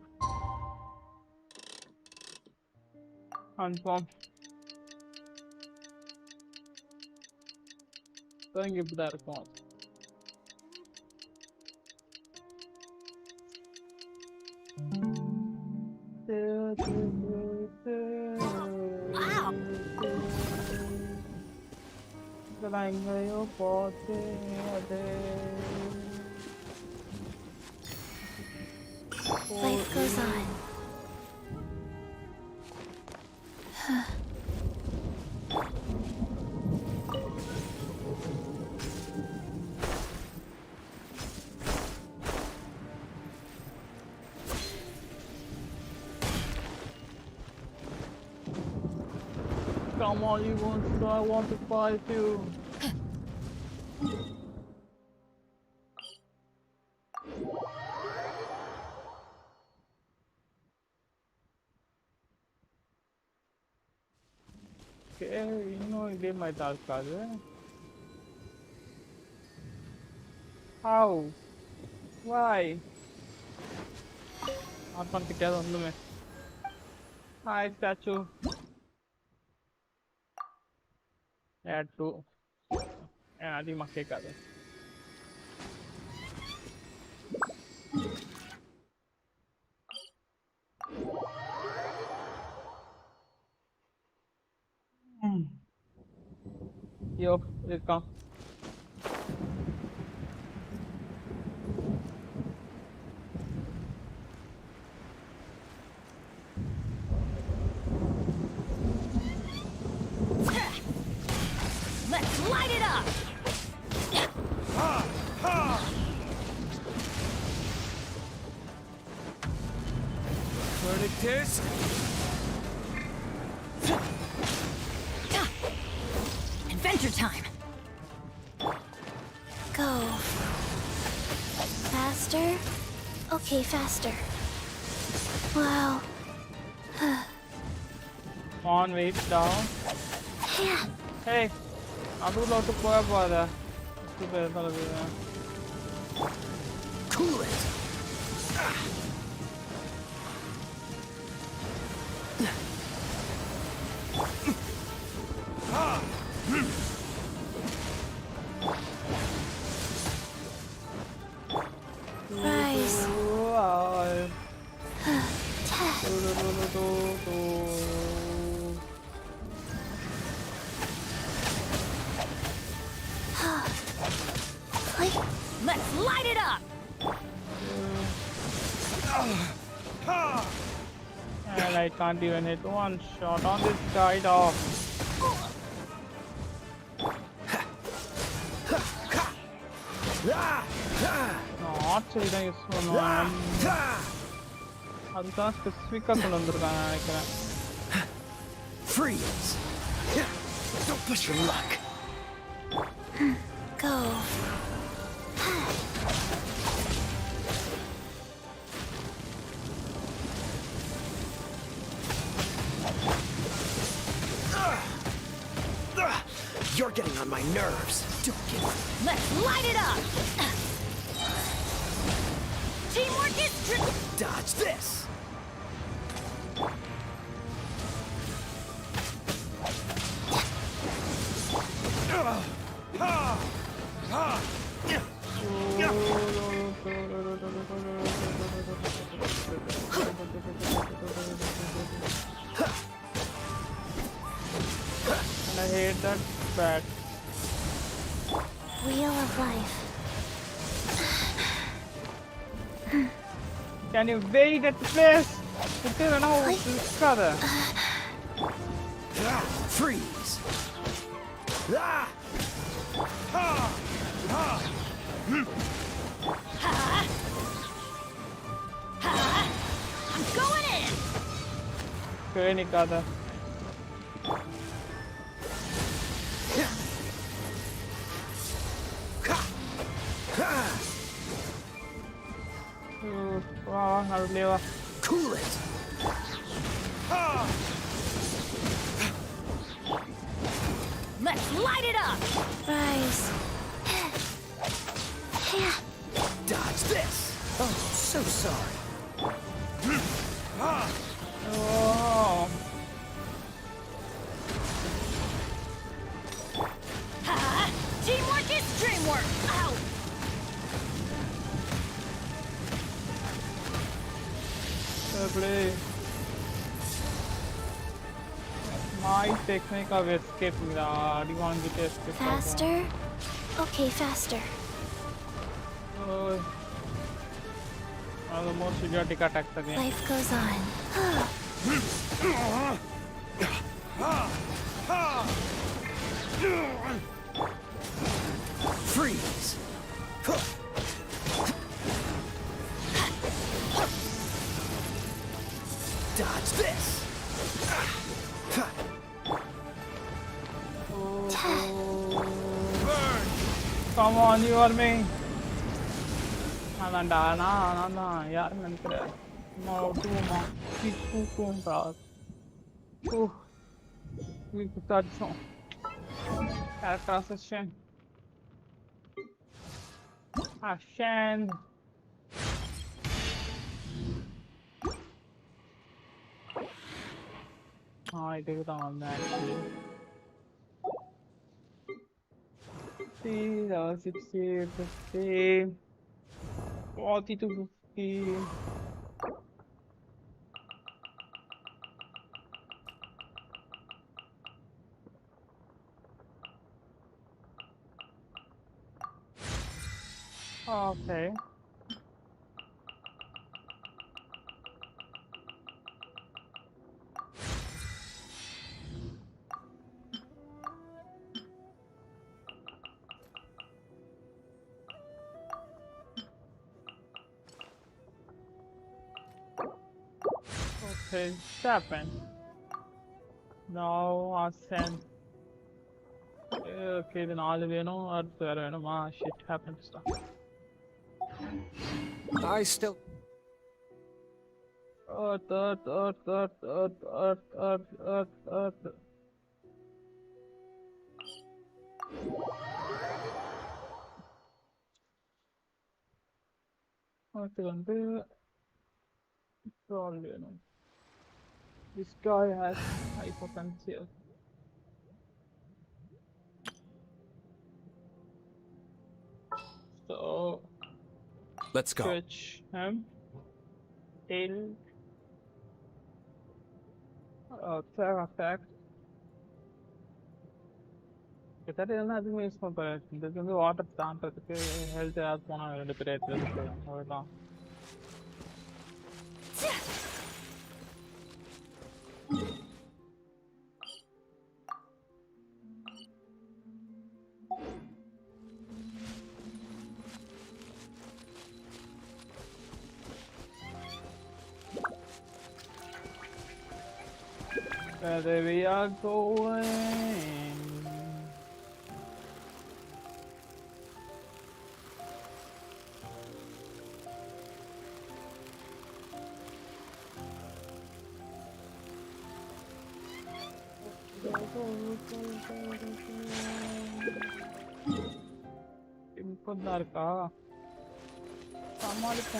S1: Confirm. Don't give that response.
S6: Wow!
S10: Life goes on.
S1: Come on, you want to, I want to fight you. Okay, you know, I gave my dark card, eh? How? Why? I want to get on the way. Hi, statue. Add to. And I think my cake. Yo, here it comes.
S6: Let's light it up!
S3: Verdict is...
S6: Adventure time!
S10: Go. Faster? Okay, faster. Wow.
S1: On, wait down.
S10: Yeah.
S1: Hey, I do love to play about that.
S8: Cool it!
S10: Rise. Like,
S6: Let's light it up!
S1: And I can't even hit one shot on this guy dog. Not saying it's so annoying. அதுதான் ஸ்பெசிஃபிக்கா கொண்டு வந்திருக்காங்க நினைக்கிறேன்.
S8: Freeze! Don't push your luck.
S10: go.
S8: You're getting on my nerves. Don't get it.
S6: Let's light it up! Teamwork is
S8: Dodge this.
S1: And I hate that bat.
S10: Wheel of life.
S1: Can you wait at the place? Until now, brother.
S8: Freeze!
S5: I'm going in!
S1: कोई नहीं कहा था वाह हार लेवा
S8: Cool it!
S5: Let's light it up!
S10: Rise.
S8: Dodge this! Oh, so sorry.
S1: oh
S5: Teamwork is dreamwork! Ow!
S1: play my technique of escape do you want to get escape
S10: Faster? Okay, faster.
S1: oh the most idiotic attack again
S10: Life goes on.
S8: Freeze! Dodge this!
S1: come on you are me Nanda yaar main kare no tu ma tu bras we could touch on character assistant Ashen I did on that see 60 50 40 to 50 okay okay 7 now I send okay then all the no shit happened stuff
S3: I still...
S1: Earth. Probably, you know. This guy has high potential. So
S11: Let's go.
S1: switch him. Tail. Third attack. That is not the most comparison. There's only water plant that health as one of the predators. There we are going. Impodarka. Samalika.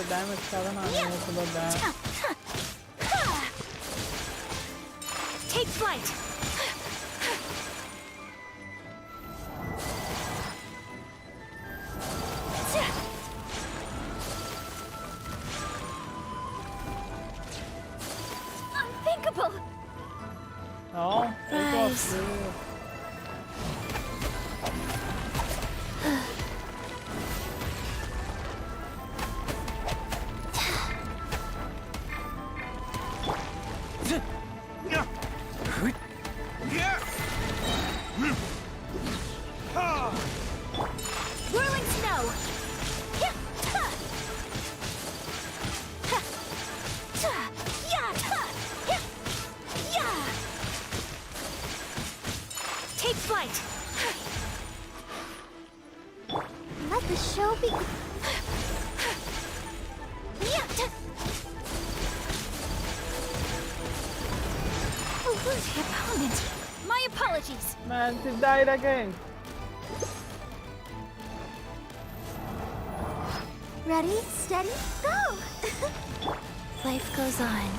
S1: damage seven and also the damage.
S6: Take flight. Unthinkable.
S1: No, it was
S6: Rise.
S1: real.
S6: Whirling snow. Take flight.
S4: Let the show begin.
S6: Who's your opponent? My apologies.
S1: Man, she died again.
S4: Ready, steady, go!
S6: Life goes on.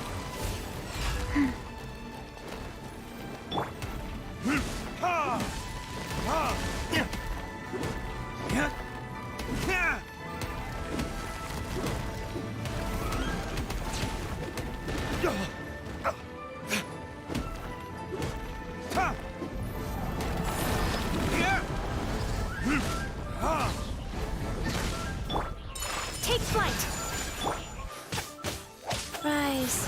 S6: Take flight. Rise.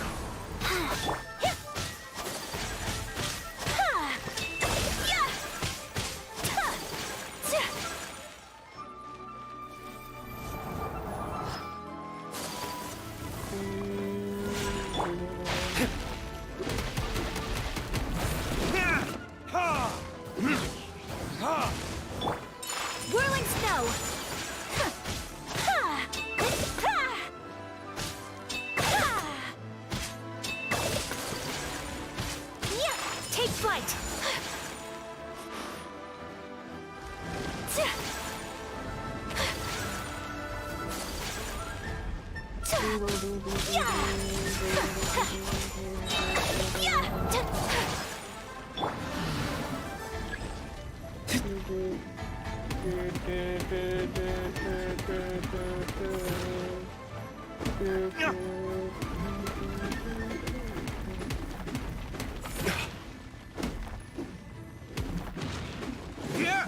S6: Whirling snow. Take flight.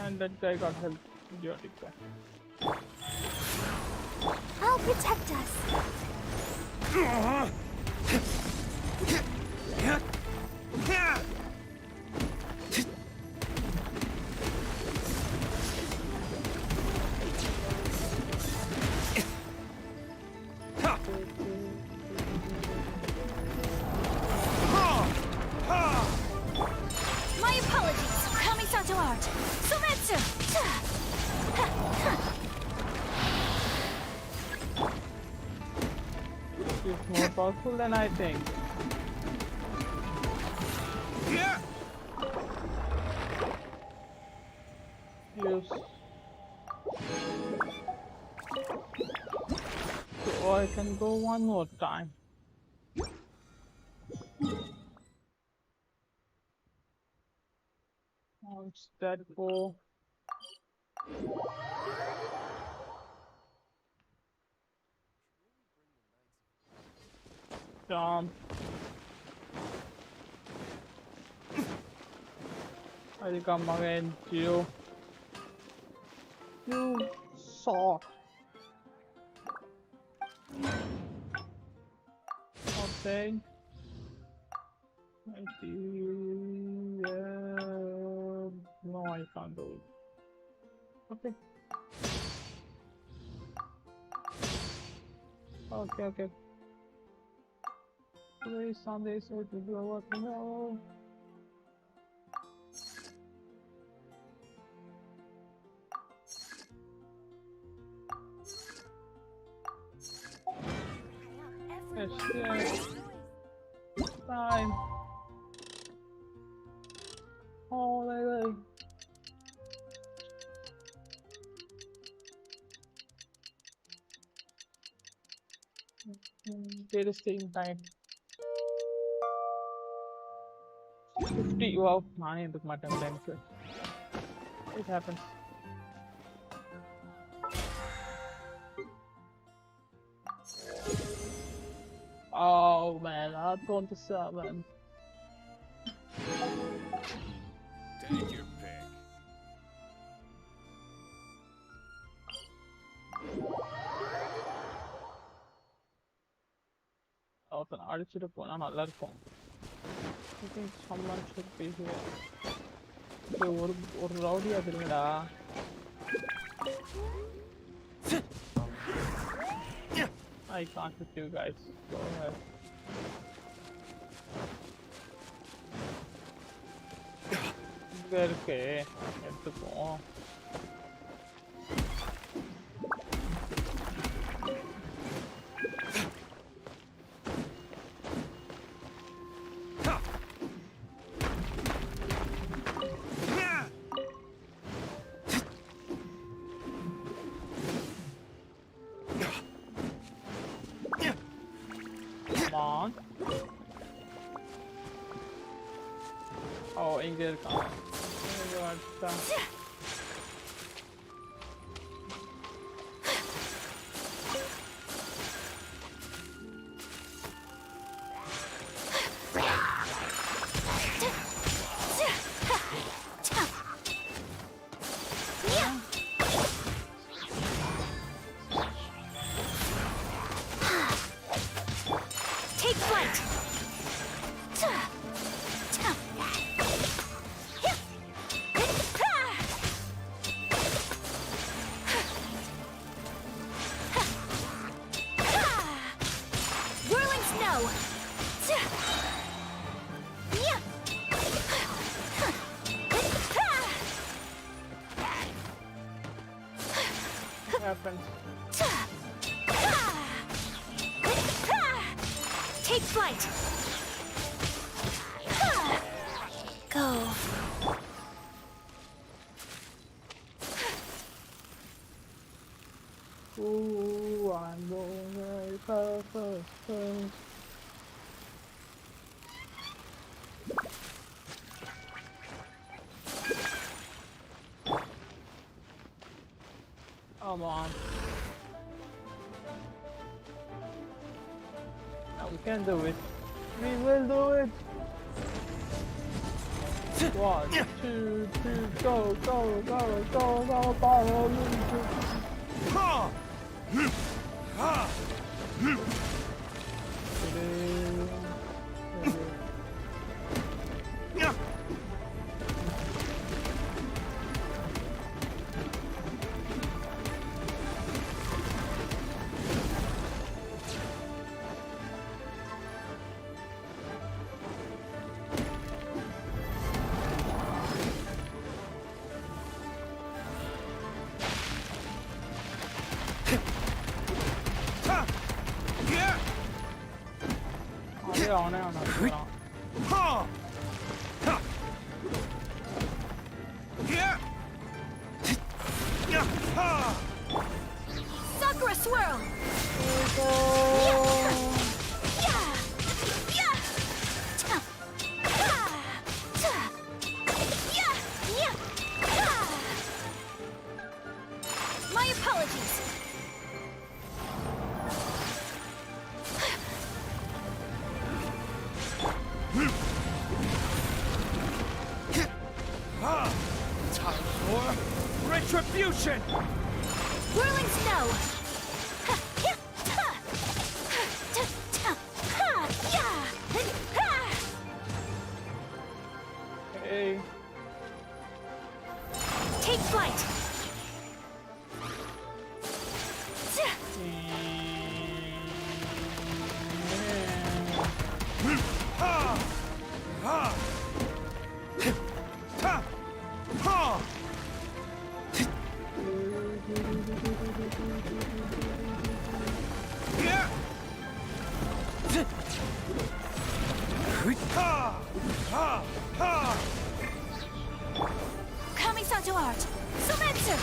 S1: And that guy got help. Idiotic guy.
S4: I'll protect us.
S6: My apologies. Kamisato art. Sometsu.
S1: She's more powerful than I think. Yes. So I can go one more time. Now it's that bow. Jump. I'll come again, you. You suck. Okay. I see. No, I can't do it. Okay. Okay. Today is Sunday, so it will blow up tomorrow. Yes. Time. Oh, lady. interesting time. 50. Wow, money into my time. It happens. Oh man, I'm 27.
S3: Take your pick.
S1: Oh, then I should have put on a letter phone. I think someone should be here. Okay, or rowdy adilda. I can't with you guys. Go ahead. Okay, let's go. Come on. Oh, Ingrid come. Oh my god.
S6: Take flight! Whirling snow!
S1: What happened?
S6: Take flight! Go.
S1: Ooh, I'm going purpose. Come on. No, we can do it. We will do it. 1, 2, 3, go, go, go, go, go, go, on it.
S6: Sakura swirl! My apologies.
S3: Time for retribution!
S6: Whirling snow!
S1: Hey.
S6: Take flight! Kamisato art! Sumetsu!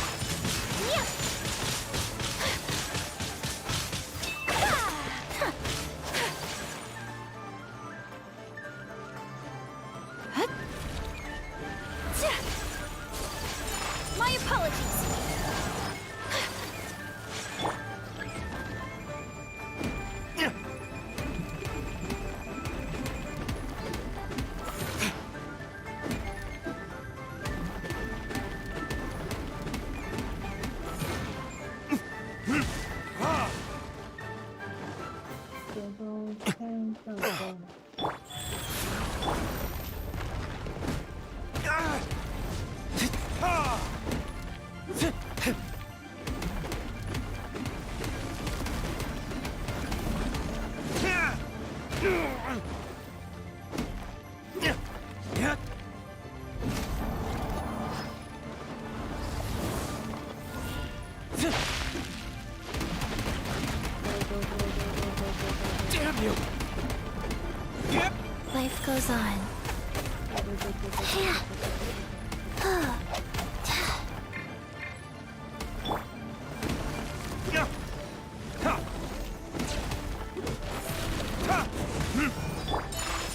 S10: goes on.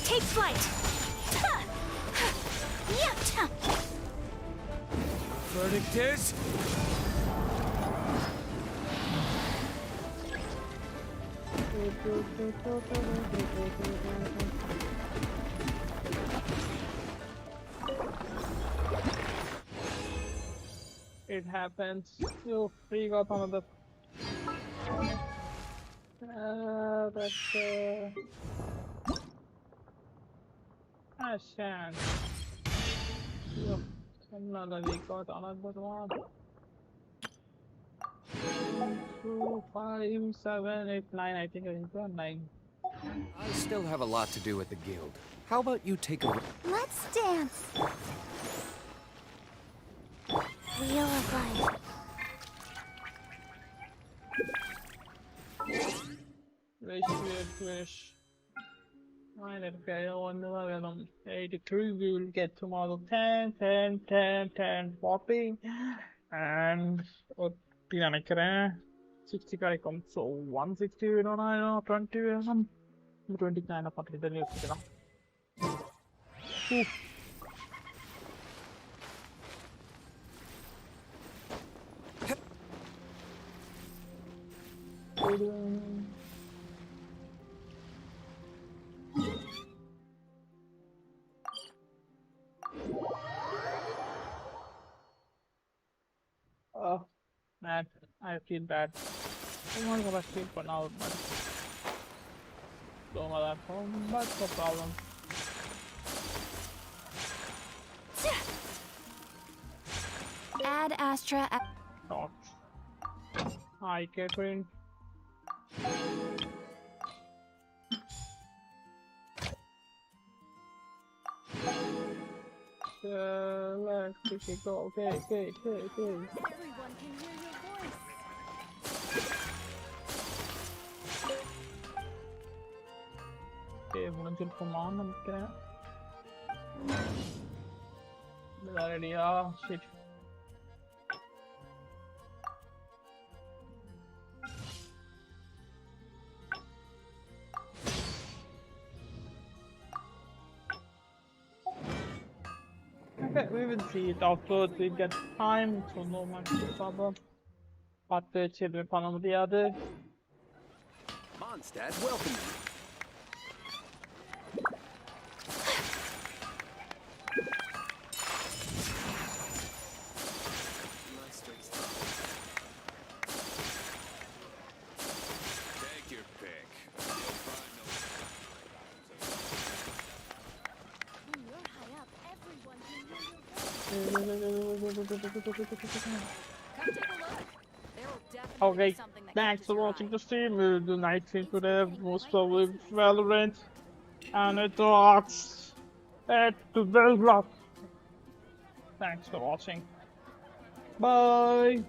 S10: Take flight!
S3: Verdict is...
S1: It happens. You free got another. That's a chance. Look, another we got another one. 2, 5, 7, 8, 9. I think I got 9.
S12: I still have a lot to do at the guild. How about you take a...
S4: Let's dance. Wheel of life.
S1: Wish. Right, okay, on the level 83 we will get tomorrow 10, 10, 10, 10, 40 and 60 கிடைக்கும். So 160 வேணும்னா 20 வேணும். 20 kind of அப்படி தான் யோசிக்கலாம். Oh, man, I feel bad. I'm not gonna sleep for now, but don't worry at home, but no problem.
S5: Add Astra.
S1: Talks. Hi, Catherine. Let's go. Okay.
S6: Everyone can hear your voice.
S1: Okay, come on, I'm gonna. Already, shit. Okay, we will see it afterwards. We get time, so no much problem. But the children panel the other.
S12: Mondstadt, welcome you.
S13: Take your pick.
S6: When you're high up, everyone can hear your voice.
S1: Okay, thanks for watching the stream. We'll do night stream today, most probably Valorant, and it rocks at 12 o'clock. Thanks for watching. Bye.